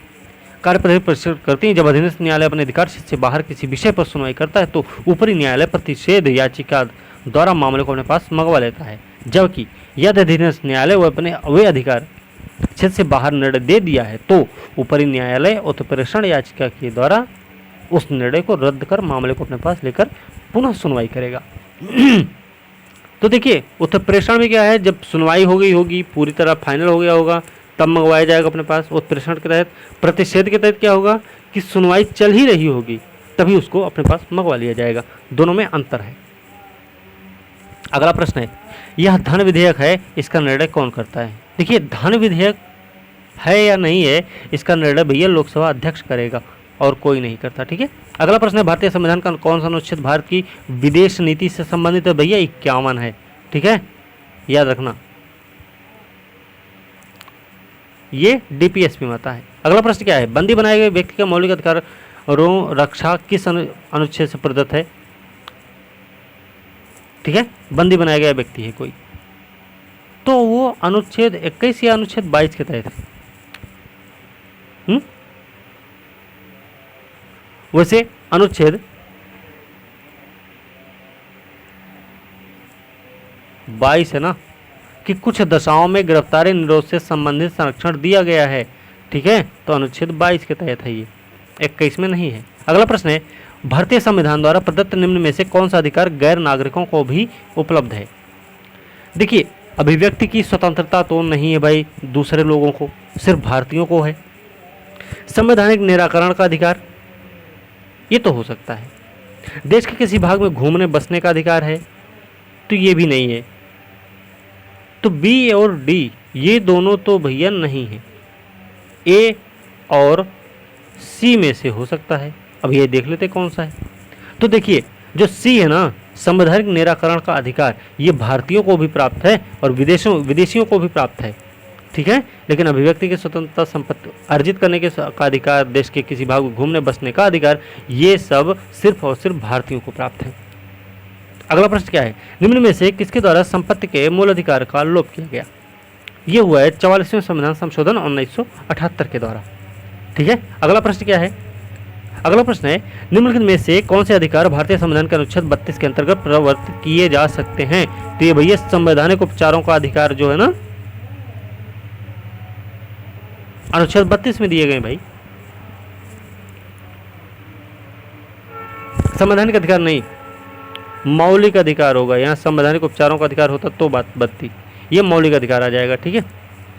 कार्य पद्धति परीक्षण करती है। जब अधीनस्थ न्यायालय अपने अधिकार से बाहर किसी विषय पर सुनवाई करता है तो ऊपरी न्यायालय प्रतिषेध याचिका द्वारा मामले को अपने पास मंगवा लेता है, जबकि यदि अधीनस्थ न्यायालय वो अपने वे अधिकार क्षेत्र से बाहर निर्णय दे दिया है तो ऊपरी न्यायालय उत्प्रेषण याचिका के द्वारा उस निर्णय को रद्द कर मामले को अपने पास लेकर पुनः सुनवाई करेगा। तो देखिए, उत्प्रेषण में क्या है, जब सुनवाई हो गई होगी, पूरी तरह फाइनल हो गया होगा, तब मंगवाया जाएगा अपने पास उत्प्रेषण के तहत। प्रतिषेध के तहत क्या होगा कि सुनवाई चल ही रही होगी, तभी उसको अपने पास मंगवा लिया जाएगा। दोनों में अंतर है। अगला प्रश्न है, यह धन विधेयक है, इसका निर्णय कौन करता है? देखिए, धन विधेयक है या नहीं है, इसका निर्णय भैया लोकसभा अध्यक्ष करेगा और कोई नहीं करता। ठीक है, अगला प्रश्न है, भारतीय संविधान का कौन सा अनुच्छेद भारत की विदेश नीति से संबंधित है? भैया 51 है। ठीक है, याद रखना, ये डीपीएसपी में आता है। अगला प्रश्न क्या है, बंदी बनाए गए व्यक्ति का मौलिक अधिकारों रक्षा किस अनुच्छेद से प्रदत्त है? ठीक है, बंदी बनाया गया व्यक्ति है कोई, तो वो अनुच्छेद 21 या अनुच्छेद 22 के तहत है। वैसे अनुच्छेद 22 है ना, कि कुछ दशाओं में गिरफ्तारी निरोध से संबंधित संरक्षण दिया गया है। ठीक है, तो अनुच्छेद 22 के तहत है, ये 21 में नहीं है। अगला प्रश्न है, भारतीय संविधान द्वारा प्रदत्त निम्न में से कौन सा अधिकार गैर नागरिकों को भी उपलब्ध है? देखिए, अभिव्यक्ति की स्वतंत्रता तो नहीं है भाई दूसरे लोगों को, सिर्फ भारतीयों को है। संवैधानिक निराकरण का अधिकार, ये तो हो सकता है। देश के किसी भाग में घूमने बसने का अधिकार है, तो ये भी नहीं है। तो बी और डी ये दोनों तो भैया नहीं है, ए और सी में से हो सकता है। अब ये देख लेते कौन सा है। तो देखिए, जो सी है ना, संवैधानिक निराकरण का अधिकार, ये भारतीयों को भी प्राप्त है और विदेशियों को भी प्राप्त है। ठीक है, लेकिन अभिव्यक्ति की स्वतंत्रता, संपत्ति अर्जित करने के का अधिकार, देश के किसी भाग में घूमने बसने का अधिकार, ये सब सिर्फ और सिर्फ भारतीयों को प्राप्त है। अगला प्रश्न क्या है, निम्न में से किसके द्वारा संपत्ति के मूल अधिकार का लोप किया गया? ये हुआ है 44वें संविधान संशोधन 1978 के द्वारा। ठीक है, अगला प्रश्न क्या है, अगला प्रश्न है, निम्नलिखित में से कौन से अधिकार भारतीय संविधान के अनुच्छेद 32 के अंतर्गत प्रवर्तित किए जा सकते हैं? तो ये भैया संवैधानिक उपचारों का अधिकार जो है ना, अनुच्छेद 32 में दिए गए भाई। संवैधानिक अधिकार नहीं, मौलिक अधिकार होगा। यहाँ संवैधानिक उपचारों का अधिकार होता तो बात बनती, ये मौलिक अधिकार आ जाएगा। ठीक है,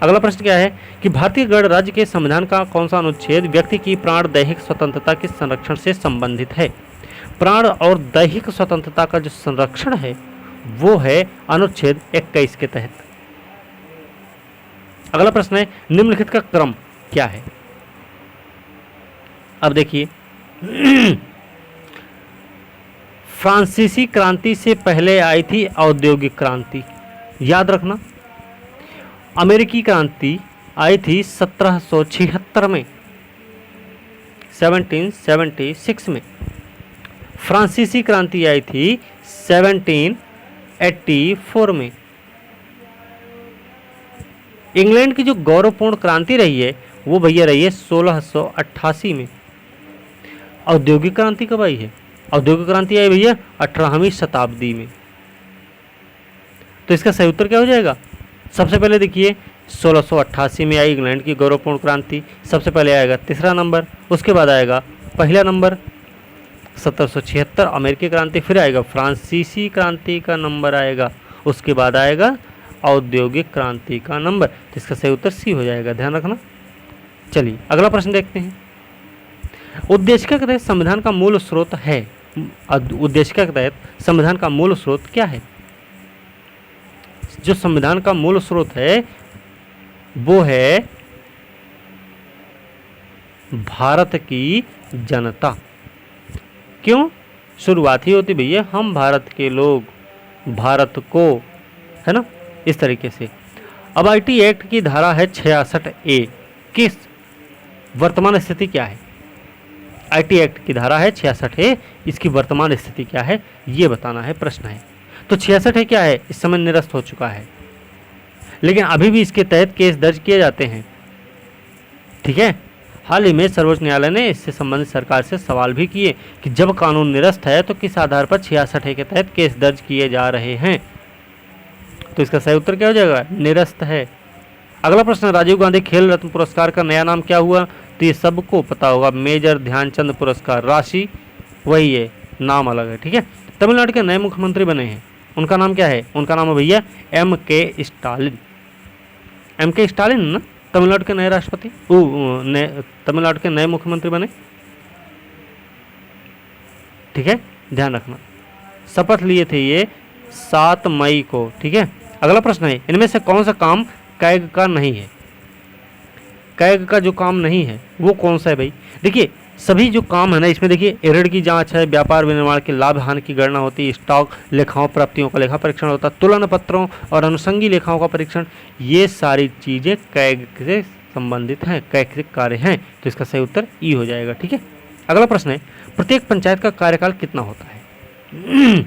अगला प्रश्न क्या है कि भारतीय गणराज्य के संविधान का कौन सा अनुच्छेद व्यक्ति की प्राण दैहिक स्वतंत्रता के संरक्षण से संबंधित है? प्राण और दैहिक स्वतंत्रता का जो संरक्षण है वो है अनुच्छेद 21 के तहत। अगला प्रश्न है, निम्नलिखित का क्रम क्या है? अब देखिए, फ्रांसीसी क्रांति से पहले आई थी औद्योगिक क्रांति, याद रखना। अमेरिकी क्रांति आई थी 1776 में, 1776 में। फ्रांसीसी क्रांति आई थी 1784 में। इंग्लैंड की जो गौरवपूर्ण क्रांति रही है वो भैया रही है 1688 में। औद्योगिक क्रांति कब आई है? औद्योगिक क्रांति आई भैया 18वीं शताब्दी में। तो इसका सही उत्तर क्या हो जाएगा? सबसे पहले देखिए 1688 में आई इंग्लैंड की गौरवपूर्ण क्रांति, सबसे पहले आएगा तीसरा नंबर। उसके बाद आएगा पहला नंबर 1776 अमेरिकी क्रांति, फिर आएगा फ्रांसीसी क्रांति का नंबर आएगा, उसके बाद आएगा औद्योगिक क्रांति का नंबर। तो इसका सही उत्तर सी हो जाएगा, ध्यान रखना। चलिए अगला प्रश्न देखते हैं। उद्देशिका के तहत संविधान का मूल स्रोत है, उद्देशिका के तहत संविधान का मूल स्रोत क्या है? जो संविधान का मूल स्रोत है वो है भारत की जनता। क्यों? शुरुआत ही होती भैया हम भारत के लोग, भारत को, है ना, इस तरीके से। अब आईटी एक्ट की धारा है 66A, किस वर्तमान स्थिति क्या है? आईटी एक्ट की धारा है 66A, इसकी वर्तमान स्थिति क्या है ये बताना है, प्रश्न है। तो 66A क्या है? इस समय निरस्त हो चुका है, लेकिन अभी भी इसके तहत केस दर्ज किए जाते हैं, ठीक है। हाल ही में सर्वोच्च न्यायालय ने इससे संबंधित सरकार से सवाल भी किए कि जब कानून निरस्त है तो किस आधार पर 66A के तहत केस दर्ज किए जा रहे हैं। तो इसका सही उत्तर क्या हो जाएगा? निरस्त है। अगला प्रश्न, राजीव गांधी खेल रत्न पुरस्कार का नया नाम क्या हुआ? तो ये सबको पता होगा, मेजर ध्यानचंद पुरस्कार। राशि वही है, नाम अलग है, ठीक है। तमिलनाडु के नए मुख्यमंत्री बने हैं, उनका नाम क्या है? उनका नाम है भैया MK स्टालिन। MK स्टालिन ना तमिलनाडु के नए राष्ट्रपति, तमिलनाडु के नए मुख्यमंत्री बने, ठीक है, ध्यान रखना। शपथ लिए थे ये 7 मई को, ठीक है। अगला प्रश्न है, इनमें से कौन सा काम कैग का नहीं है? कैग का जो काम नहीं है वो कौन सा है भाई? देखिए सभी जो काम है ना इसमें, देखिए ऋण की जांच है, व्यापार विनिर्माण के लाभ हानि की गणना होती है, स्टॉक लेखाओं प्राप्तियों का लेखा परीक्षण होता है, तुलन पत्रों और अनुषंगी लेखाओं का परीक्षण, ये सारी चीजें कैग से संबंधित हैं, कैग से कार्य हैं। तो इसका सही उत्तर ई हो जाएगा, ठीक है। अगला प्रश्न है, प्रत्येक पंचायत का कार्यकाल कितना होता है?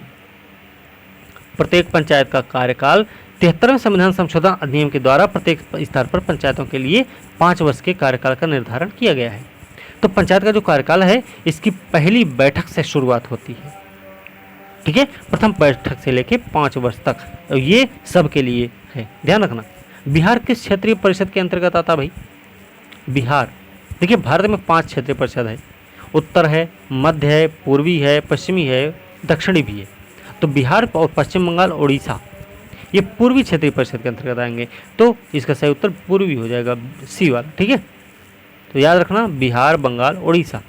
प्रत्येक पंचायत का कार्यकाल 73वें संविधान संशोधन अधिनियम के द्वारा प्रत्येक स्तर पर पंचायतों के लिए 5 वर्ष के कार्यकाल का निर्धारण किया गया है। तो पंचायत का जो कार्यकाल है इसकी पहली बैठक से शुरुआत होती है, ठीक है, प्रथम बैठक से लेके 5 वर्ष तक, ये सबके लिए है, ध्यान रखना। बिहार किस क्षेत्रीय परिषद के अंतर्गत आता भाई? बिहार, देखिए भारत में 5 क्षेत्रीय परिषद है, उत्तर है, मध्य है, पूर्वी है, पश्चिमी है, दक्षिणी भी है। तो बिहार और पश्चिम बंगाल, उड़ीसा, ये पूर्वी क्षेत्रीय परिषद के अंतर्गत आएंगे। तो इसका सही उत्तर पूर्वी हो जाएगा, सी वाला, ठीक है। तो याद रखना, बिहार, बंगाल, उड़ीसा।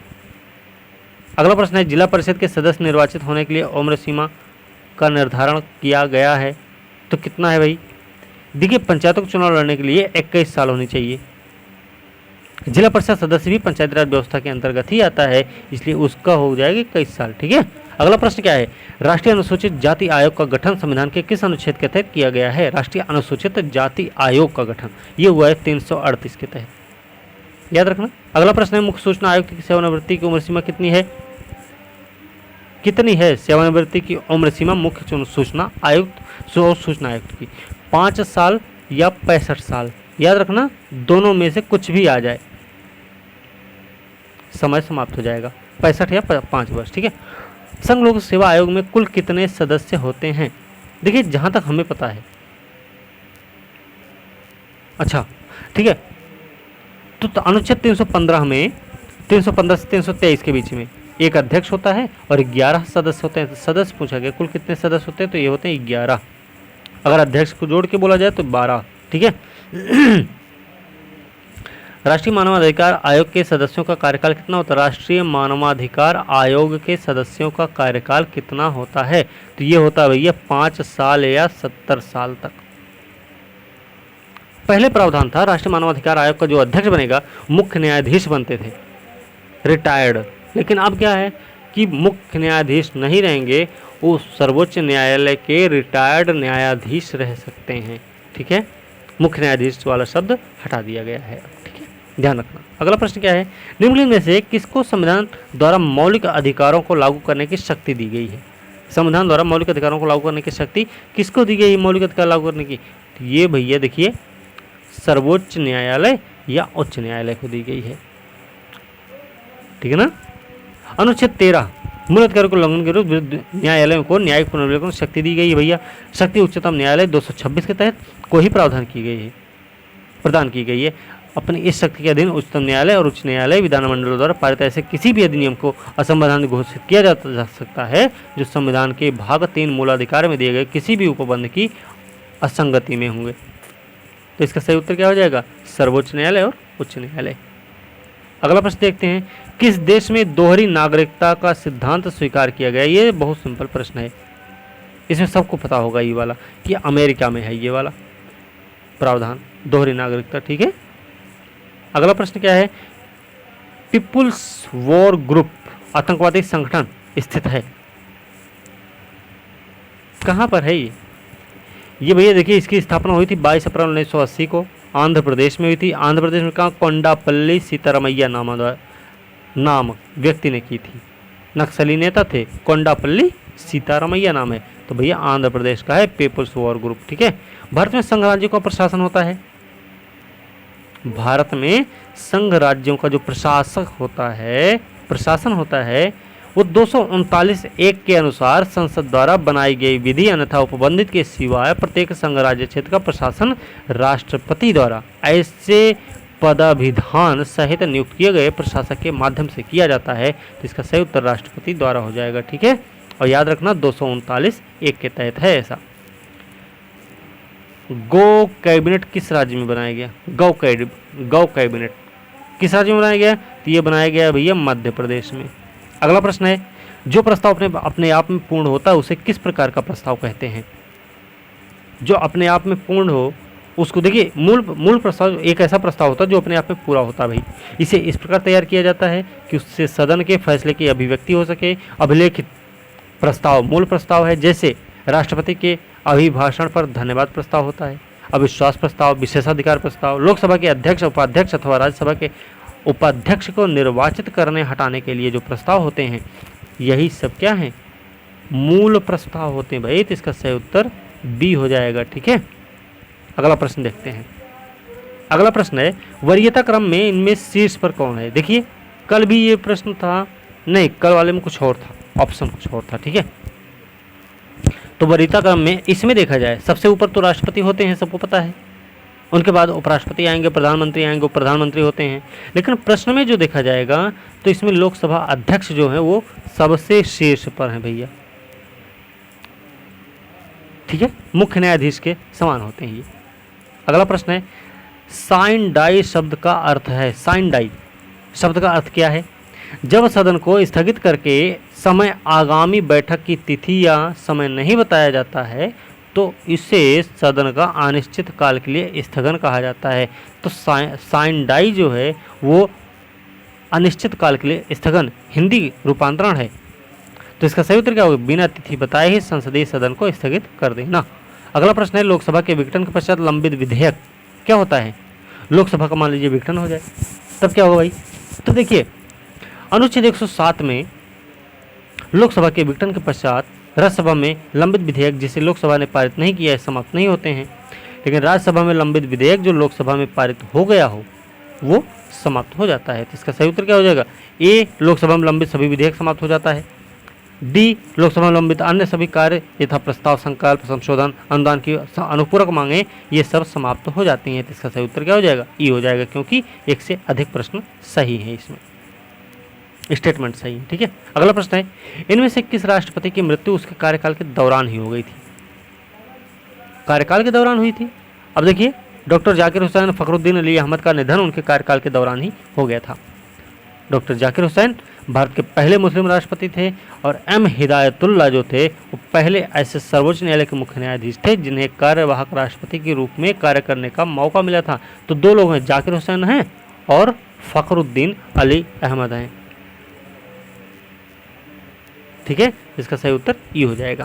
अगला प्रश्न है, जिला परिषद के सदस्य निर्वाचित होने के लिए उम्र सीमा का निर्धारण किया गया है, तो कितना है भाई? देखिए पंचायतों को चुनाव लड़ने के लिए 21 साल होनी चाहिए। जिला परिषद सदस्य भी पंचायती राज व्यवस्था के अंतर्गत ही आता है, इसलिए उसका हो जाएगा 21 साल, ठीक है। अगला प्रश्न क्या है, राष्ट्रीय अनुसूचित जाति आयोग का गठन संविधान के किस अनुच्छेद के तहत किया गया है? राष्ट्रीय अनुसूचित जाति आयोग का गठन ये हुआ है 338 के तहत, याद रखना। अगला प्रश्न है, मुख्य सूचना आयुक्त की सेवानिवृत्ति की उम्र सीमा कितनी है? कितनी है सेवानिवृत्ति की उम्र सीमा मुख्य सूचना आयुक्त सूचना आयुक्त की? 5 साल या 65 साल, याद रखना, दोनों में से कुछ भी आ जाए, समय समाप्त हो जाएगा, 65 या 5 वर्ष, ठीक है। संघ लोक सेवा आयोग में कुल कितने सदस्य होते हैं? देखिए जहां तक हमें पता है, अच्छा ठीक है, तो अनुच्छेद 315 में 315 से 323 के बीच में एक अध्यक्ष होता है और 11 सदस्य होते हैं। तो सदस्य पूछा गया कुल कितने सदस्य होते हैं, तो ये होते हैं 11। अगर अध्यक्ष को जोड़ के बोला जाए तो 12, ठीक है। राष्ट्रीय मानवाधिकार आयोग के सदस्यों का कार्यकाल कितना होता है? राष्ट्रीय मानवाधिकार आयोग के सदस्यों का कार्यकाल कितना होता है? तो ये होता है भैया 5 साल या 70 साल तक। पहले प्रावधान था राष्ट्रीय मानवाधिकार आयोग का जो अध्यक्ष बनेगा मुख्य न्यायाधीश बनते थे, रिटायर्ड। लेकिन अब क्या है कि मुख्य न्यायाधीश नहीं रहेंगे, वो सर्वोच्च न्यायालय के रिटायर्ड न्यायाधीश रह सकते हैं, ठीक है। मुख्य न्यायाधीश वाला शब्द हटा दिया गया है, ठीक है, ध्यान रखना। अगला प्रश्न क्या है, निम्नलिखित में से किसको संविधान द्वारा मौलिक अधिकारों को लागू करने की शक्ति दी गई है? संविधान द्वारा मौलिक अधिकारों को लागू करने की शक्ति किसको दी गई है? मौलिक अधिकार लागू करने की, तो ये भैया देखिए सर्वोच्च न्यायालय या उच्च न्यायालय को दी गई है, ठीक है ना। अनुच्छेद 13 मूल अधिकारों को उल्लंघन के विरुद्ध न्यायालयों को न्यायिक पुनर्विवेचन शक्ति दी गई है भैया। शक्ति उच्चतम न्यायालय 226 के तहत को ही प्रावधान की गई है, प्रदान की गई है। अपनी इस शक्ति के अधीन उच्चतम न्यायालय और उच्च न्यायालय विधानमंडलों द्वारा पारित ऐसे किसी भी अधिनियम को असंवैधानिक घोषित किया जा सकता है जो संविधान के भाग 3 मूलाधिकार में दिए गए किसी भी उपबंध की असंगति में होंगे। तो इसका सही उत्तर क्या हो जाएगा? सर्वोच्च न्यायालय और उच्च न्यायालय। अगला प्रश्न देखते हैं, किस देश में दोहरी नागरिकता का सिद्धांत स्वीकार किया गया? ये बहुत सिंपल प्रश्न है, इसमें सबको पता होगा ये वाला कि अमेरिका में है ये वाला प्रावधान दोहरी नागरिकता। ठीक है, अगला प्रश्न क्या है? पीपुल्स वॉर ग्रुप आतंकवादी संगठन स्थित है कहां पर है ये भैया देखिए, इसकी स्थापना हुई थी 22 अप्रैल 1980 को आंध्र प्रदेश में हुई थी। आंध्र प्रदेश में कहाँ? कोंडापल्ली सीतारामैया नाम व्यक्ति ने की थी, नक्सली नेता थे, कोंडापल्ली सीतारामैया नाम है। तो भैया आंध्र प्रदेश का है पीपुल्स वॉर ग्रुप। ठीक है, भारत में संघ राज्यों का प्रशासन होता है, भारत में संघ राज्यों का जो प्रशासन होता है वो 239(1) के अनुसार संसद द्वारा बनाई गई विधि अन्यथा उपबंधित के सिवाय प्रत्येक संघ राज्य क्षेत्र का प्रशासन राष्ट्रपति द्वारा ऐसे पदाभिधान सहित नियुक्त किए गए प्रशासक के माध्यम से किया जाता है। तो इसका सही उत्तर राष्ट्रपति द्वारा हो जाएगा। ठीक है, और याद रखना 239(1) के तहत है ऐसा। गो कैबिनेट किस राज्य में बनाया गया? गौ कैबिनेट किस राज्य में बनाया गया? तो ये बनाया गया भैया मध्य प्रदेश में। अगला प्रश्न है, जो प्रस्ताव अपने आप में पूर्ण होता है उसे किस प्रकार का प्रस्ताव कहते हैं? जो अपने आप में पूर्ण हो उसको देखिए, मूल प्रस्ताव एक ऐसा प्रस्ताव होता है जो अपने आप में पूरा होता है भाई। इसे इस प्रकार तैयार किया जाता है कि उससे सदन के फैसले की अभिव्यक्ति हो सके। अभिलेखित प्रस्ताव मूल प्रस्ताव है, जैसे राष्ट्रपति के अभिभाषण पर धन्यवाद प्रस्ताव होता है, अविश्वास प्रस्ताव, विशेषाधिकार प्रस्ताव, लोकसभा के अध्यक्ष उपाध्यक्ष अथवा राज्यसभा के उपाध्यक्ष को निर्वाचित करने हटाने के लिए जो प्रस्ताव होते हैं, यही सब क्या हैं? मूल प्रस्ताव होते हैं भाई। तो इसका सही उत्तर बी हो जाएगा। ठीक है, अगला प्रश्न देखते हैं। अगला प्रश्न है, वरीयता क्रम में इनमें शीर्ष पर कौन है? देखिए कल भी ये प्रश्न था, नहीं कल वाले में कुछ और था, ऑप्शन कुछ और था। ठीक है, तो वरीयता क्रम में इसमें देखा जाए सबसे ऊपर तो राष्ट्रपति होते हैं, सबको पता है, उनके बाद उपराष्ट्रपति आएंगे, प्रधानमंत्री आएंगे, प्रधानमंत्री होते हैं। लेकिन प्रश्न में जो देखा जाएगा तो इसमें लोकसभा अध्यक्ष जो है वो सबसे शीर्ष पर है भैया। ठीक है, मुख्य न्यायाधीश के समान होते हैं ये। अगला प्रश्न है, साइन डाई शब्द का अर्थ है? साइन डाई शब्द का अर्थ क्या है? जब सदन को स्थगित करके समय आगामी बैठक की तिथि या समय नहीं बताया जाता है तो इसे सदन का अनिश्चित काल के लिए स्थगन कहा जाता है। तो साइन डाई जो है वो अनिश्चित काल के लिए स्थगन हिंदी रूपांतरण है। तो इसका सही उत्तर क्या होगा? बिना तिथि बताए ही संसदीय सदन को स्थगित कर देना। अगला प्रश्न है, लोकसभा के विघटन के पश्चात लंबित विधेयक क्या होता है? लोकसभा का मान लीजिए विघटन हो जाए तब क्या होगा भाई? तो देखिए अनुच्छेद 107 में लोकसभा के विघटन के पश्चात राज्यसभा में लंबित विधेयक जिसे लोकसभा ने पारित नहीं किया है समाप्त नहीं होते हैं, लेकिन राज्यसभा में लंबित विधेयक जो लोकसभा में पारित हो गया हो वो समाप्त हो जाता है। तो इसका सही उत्तर क्या हो जाएगा? ए, लोकसभा में लंबित सभी विधेयक समाप्त हो जाता है। डी, लोकसभा में लंबित अन्य सभी कार्य यथा प्रस्ताव, संकल्प, संशोधन, अनुदान की अनुपूरक मांगे ये सब समाप्त हो जाती हैं। तो इसका सही उत्तर क्या हो जाएगा? ई हो जाएगा, क्योंकि एक से अधिक प्रश्न सही है, इसमें स्टेटमेंट सही है। ठीक है, अगला प्रश्न है, इनमें से किस राष्ट्रपति की मृत्यु उसके कार्यकाल के दौरान ही हो गई थी? कार्यकाल के दौरान हुई थी। अब देखिए डॉक्टर जाकिर हुसैन फखरुद्दीन अली अहमद का निधन उनके कार्यकाल के दौरान ही हो गया था। डॉक्टर जाकिर हुसैन भारत के पहले मुस्लिम राष्ट्रपति थे और एम हिदायतुल्लाह जो थे वो पहले ऐसे सर्वोच्च न्यायालय के मुख्य न्यायाधीश थे जिन्हें कार्यवाहक राष्ट्रपति के रूप में कार्य करने का मौका मिला था। तो दो लोग हैं, जाकिर हुसैन हैं और फखरुद्दीन अली अहमद हैं। ठीक है, इसका सही उत्तर ई हो जाएगा।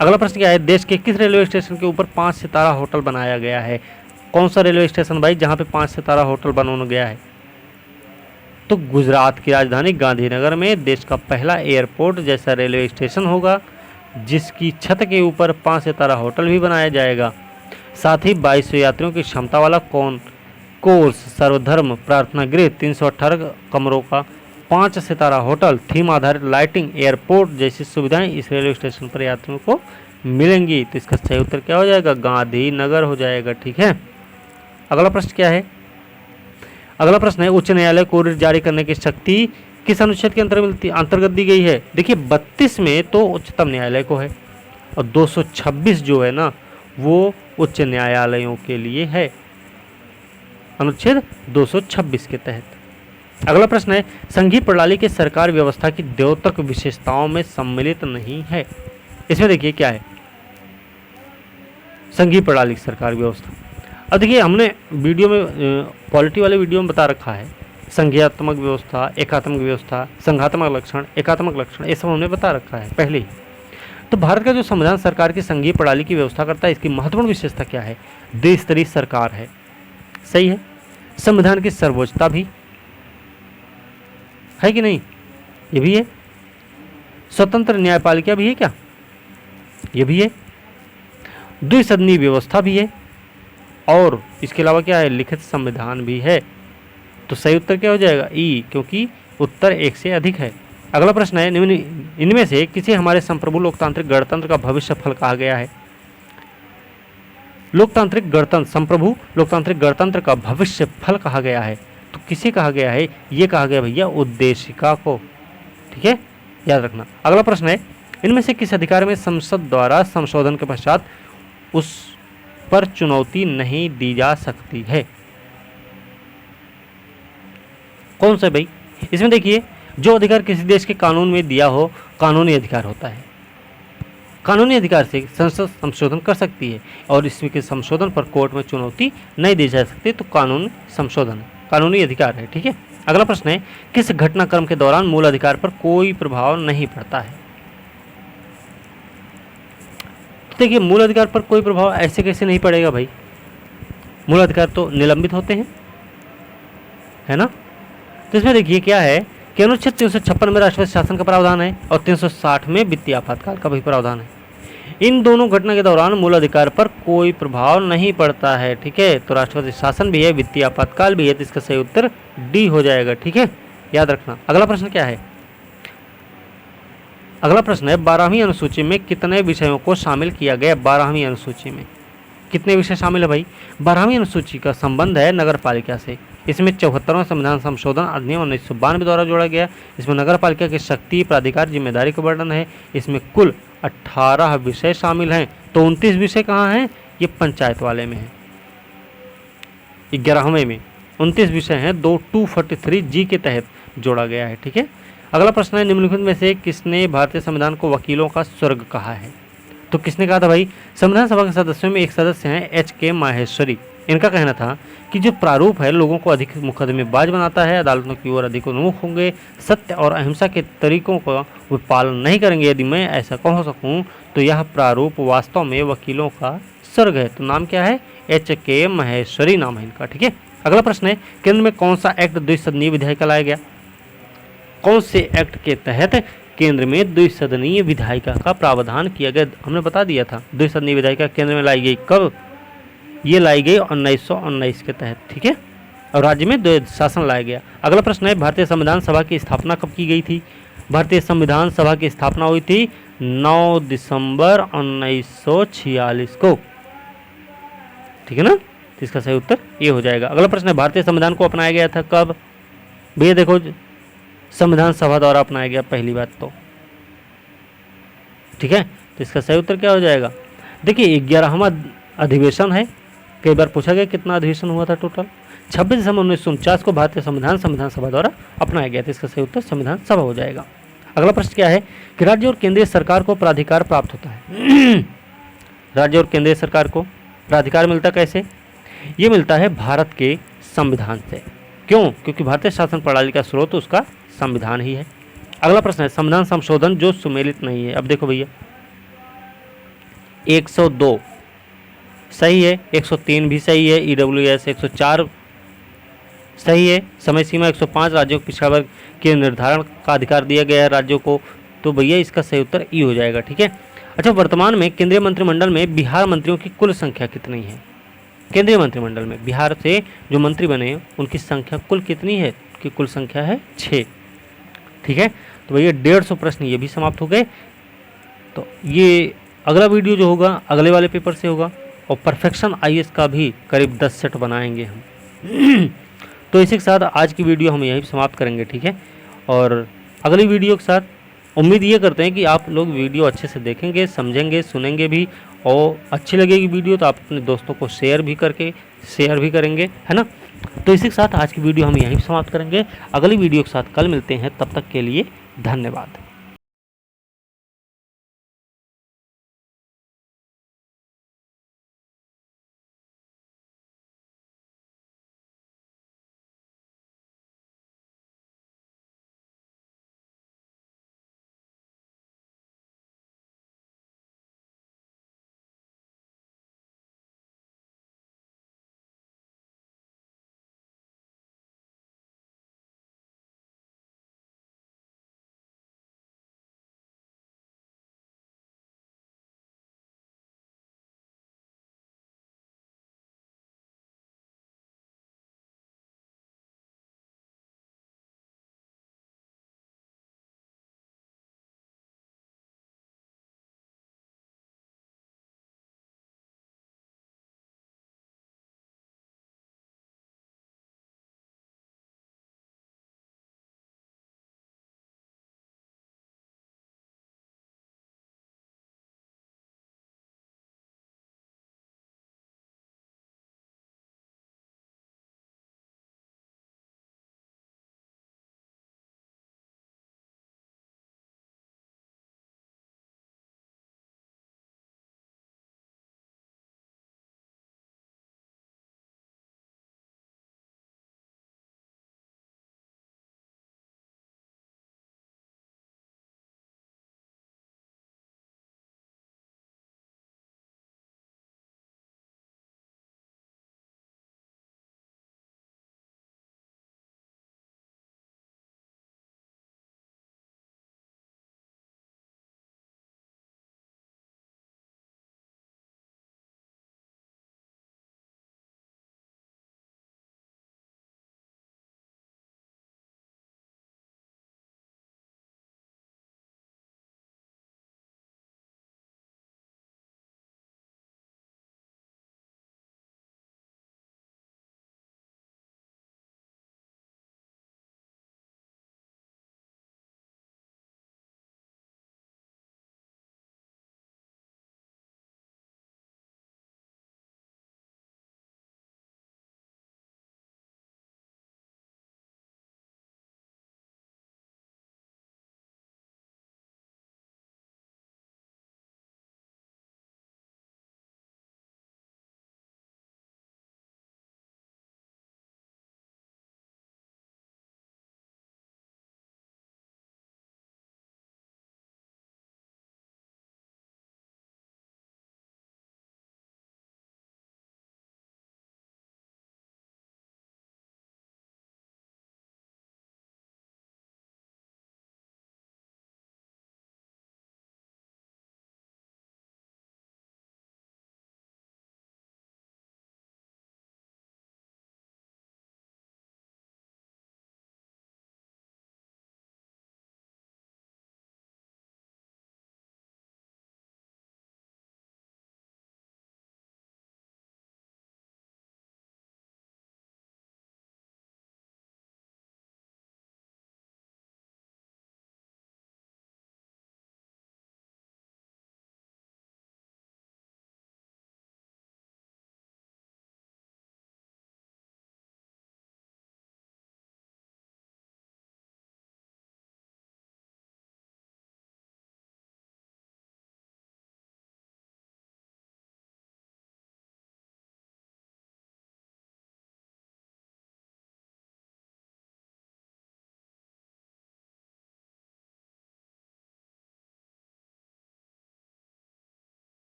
अगला प्रश्न क्या है, देश के किस रेलवे स्टेशन के ऊपर 5 सितारा होटल बनाया गया है? कौन सा रेलवे स्टेशन भाई जहां पे 5 सितारा होटल बनाया गया है? तो गुजरात की राजधानी गांधीनगर में देश का पहला एयरपोर्ट जैसा रेलवे स्टेशन होगा जिसकी छत के ऊपर 5 सितारा होटल भी बनाया जाएगा। साथ ही 2200 यात्रियों की क्षमता वाला कोर्स सर्वधर्म प्रार्थना गृह 318 कमरों का 5 सितारा होटल, थीम आधारित लाइटिंग, एयरपोर्ट जैसी सुविधाएं इस रेलवे स्टेशन पर यात्रियों को मिलेंगी। तो इसका सही उत्तर क्या हो जाएगा? गांधीनगर हो जाएगा। ठीक है, अगला प्रश्न क्या है? अगला प्रश्न है उच्च न्यायालय को रिट जारी करने की शक्ति किस अनुच्छेद के अंतर्गत दी गई है? देखिए 32 में तो उच्चतम न्यायालय को है और 226 जो है ना वो उच्च न्यायालयों के लिए है, अनुच्छेद 226 के तहत। अगला प्रश्न है संघीय प्रणाली के सरकार व्यवस्था की द्योतक विशेषताओं में सम्मिलित नहीं है। इसमें देखिए क्या है, संघीय प्रणाली की सरकार व्यवस्था। अब देखिए हमने वीडियो में पॉलिटी वाले वीडियो में बता रखा है संघीयात्मक व्यवस्था, एकात्मक व्यवस्था, संघात्मक लक्षण, एकात्मक लक्षण, ये सब हमने बता रखा है पहले ही। तो भारत का जो संविधान सरकार की संघीय प्रणाली की व्यवस्था करता है, इसकी महत्वपूर्ण विशेषता क्या है? द्विस्तरीय सरकार है, सही है। संविधान की सर्वोच्चता भी है कि नहीं? ये भी है। स्वतंत्र न्यायपालिका भी है क्या? ये भी है। द्विसदनीय व्यवस्था भी है और इसके अलावा क्या है? लिखित संविधान भी है। तो सही उत्तर क्या हो जाएगा? ई, क्योंकि उत्तर एक से अधिक है। अगला प्रश्न है इनमें से किसे हमारे संप्रभु लोकतांत्रिक गणतंत्र का भविष्य फल कहा गया है? लोकतांत्रिक गणतंत्र, संप्रभु लोकतांत्रिक गणतंत्र का भविष्य फल कहा गया है। तो किसे कहा गया है? ये कहा गया भैया उद्देशिका को। ठीक है, याद रखना। अगला प्रश्न है इनमें से किस अधिकार में संसद द्वारा संशोधन के पश्चात उस पर चुनौती नहीं दी जा सकती है? कौन सा भाई? इसमें देखिए जो अधिकार किसी देश के कानून में दिया हो कानूनी अधिकार होता है। कानूनी अधिकार से संसद संशोधन कर सकती है और इसमें के संशोधन पर कोर्ट में चुनौती नहीं दी जा सकती। तो कानून संशोधन है, कानूनी अधिकार है। ठीक है, अगला प्रश्न है किस घटनाक्रम के दौरान मूल अधिकार पर कोई प्रभाव नहीं पड़ता है? तो देखिए मूल अधिकार पर कोई प्रभाव ऐसे कैसे नहीं पड़ेगा भाई? मूल अधिकार तो निलंबित होते हैं, है ना। तो इसमें देखिए क्या है कि अनुच्छेद 356 में राष्ट्रपति शासन का प्रावधान है और 360 में वित्तीय आपातकाल का भी प्रावधान है। इन दोनों घटना के दौरान मूल अधिकार पर कोई प्रभाव नहीं पड़ता है। ठीक है, तो राष्ट्रपति शासन भी है, वित्तीय आपातकाल भी है। तो इसका सही उत्तर डी हो जाएगा। ठीक है, याद रखना। अगला प्रश्न क्या है? अगला प्रश्न है 12वीं अनुसूची में कितने विषयों को शामिल किया गया? 12वीं अनुसूची में कितने विषय शामिल है भाई? 12वीं अनुसूची का संबंध है नगर पालिका से। इसमें 74वां संविधान संशोधन अधिनियम 1992 द्वारा जोड़ा गया। इसमें नगर पालिका की शक्ति, प्राधिकार, जिम्मेदारी का वर्णन है। इसमें कुल 18 विषय शामिल हैं। तो 29 विषय कहाँ हैं? ये पंचायत वाले में है। 11वें में 29 विषय हैं, 243 जी के तहत जोड़ा गया है। ठीक है, अगला प्रश्न है निम्नलिखित में से किसने भारतीय संविधान को वकीलों का स्वर्ग कहा है? तो किसने कहा था भाई? संविधान सभा के सदस्यों में एक सदस्य हैं HK माहेश्वरी। इनका कहना था कि जो प्रारूप है लोगों को अधिक मुकदमेबाज बनाता है, अदालतों की ओर अधिक उन्मुख होंगे, सत्य और अहिंसा के तरीकों का वे पालन नहीं करेंगे। यदि मैं ऐसा कह सकूं तो यह प्रारूप वास्तव में वकीलों का स्वर्ग है। तो नाम क्या है? HK माहेश्वरी नाम है इनका। ठीक है, अगला प्रश्न है केंद्र में कौन सा एक्ट द्विसदनीय विधायिका लाया गया? कौन से एक्ट के तहत केंद्र में द्विसदनीय विधायिका का प्रावधान किया गया? हमने बता दिया था द्विसदनीय विधायिका केंद्र में लाई गई कब? ये लाई गई 1919 के तहत। ठीक है, और राज्य में द्वैध शासन लाया गया। अगला प्रश्न है भारतीय संविधान सभा की स्थापना कब की गई थी? भारतीय संविधान सभा की स्थापना हुई थी 9 दिसंबर 1946 को। ठीक है ना, तो इसका सही उत्तर ये हो जाएगा। अगला प्रश्न है भारतीय संविधान को अपनाया गया था कब? भैया देखो संविधान सभा द्वारा अपनाया गया पहली बात तो। ठीक है, तो इसका सही उत्तर क्या हो जाएगा? देखिए 11वां अधिवेशन है। कई बार पूछा गया कितना अधिवेशन हुआ था टोटल? 26 दिसंबर 1949 को भारतीय संविधान संविधान सभा द्वारा अपनाया गया था। इसका सही उत्तर संविधान सभा हो जाएगा। अगला प्रश्न क्या है कि राज्य और केंद्रीय सरकार को प्राधिकार प्राप्त होता है। राज्य और केंद्रीय सरकार को प्राधिकार मिलता कैसे? ये मिलता है भारत के संविधान से। क्यों? क्योंकि भारतीय शासन प्रणाली का स्रोत उसका संविधान ही है। अगला प्रश्न है संविधान संशोधन जो सुमेलित नहीं है। अब देखो भैया 102 सही है, 103 भी सही है, EWS 104 सही है, समय सीमा 105 राज्यों को पिछड़ा वर्ग के निर्धारण का अधिकार दिया गया है राज्यों को। तो भैया इसका सही उत्तर ई हो जाएगा। ठीक है, अच्छा वर्तमान में केंद्रीय मंत्रिमंडल में बिहार मंत्रियों की कुल संख्या कितनी है? केंद्रीय मंत्रिमंडल में बिहार से जो मंत्री बने उनकी संख्या कुल कितनी है? कि कुल संख्या है 6। ठीक है, तो भैया 150 प्रश्न ये भी समाप्त हो गए। तो ये अगला वीडियो जो होगा अगले वाले पेपर से होगा, और परफेक्शन आईएएस का भी करीब 10 सेट बनाएंगे हम। तो इसी के साथ आज की वीडियो हम यहीं समाप्त करेंगे, ठीक है। और अगली वीडियो के साथ उम्मीद ये करते हैं कि आप लोग वीडियो अच्छे से देखेंगे, समझेंगे, सुनेंगे भी, और अच्छी लगेगी वीडियो तो आप अपने दोस्तों को शेयर भी करेंगे, है ना। तो इसी के साथ आज की वीडियो हम यहीं समाप्त करेंगे। अगली वीडियो के साथ कल मिलते हैं, तब तक के लिए धन्यवाद।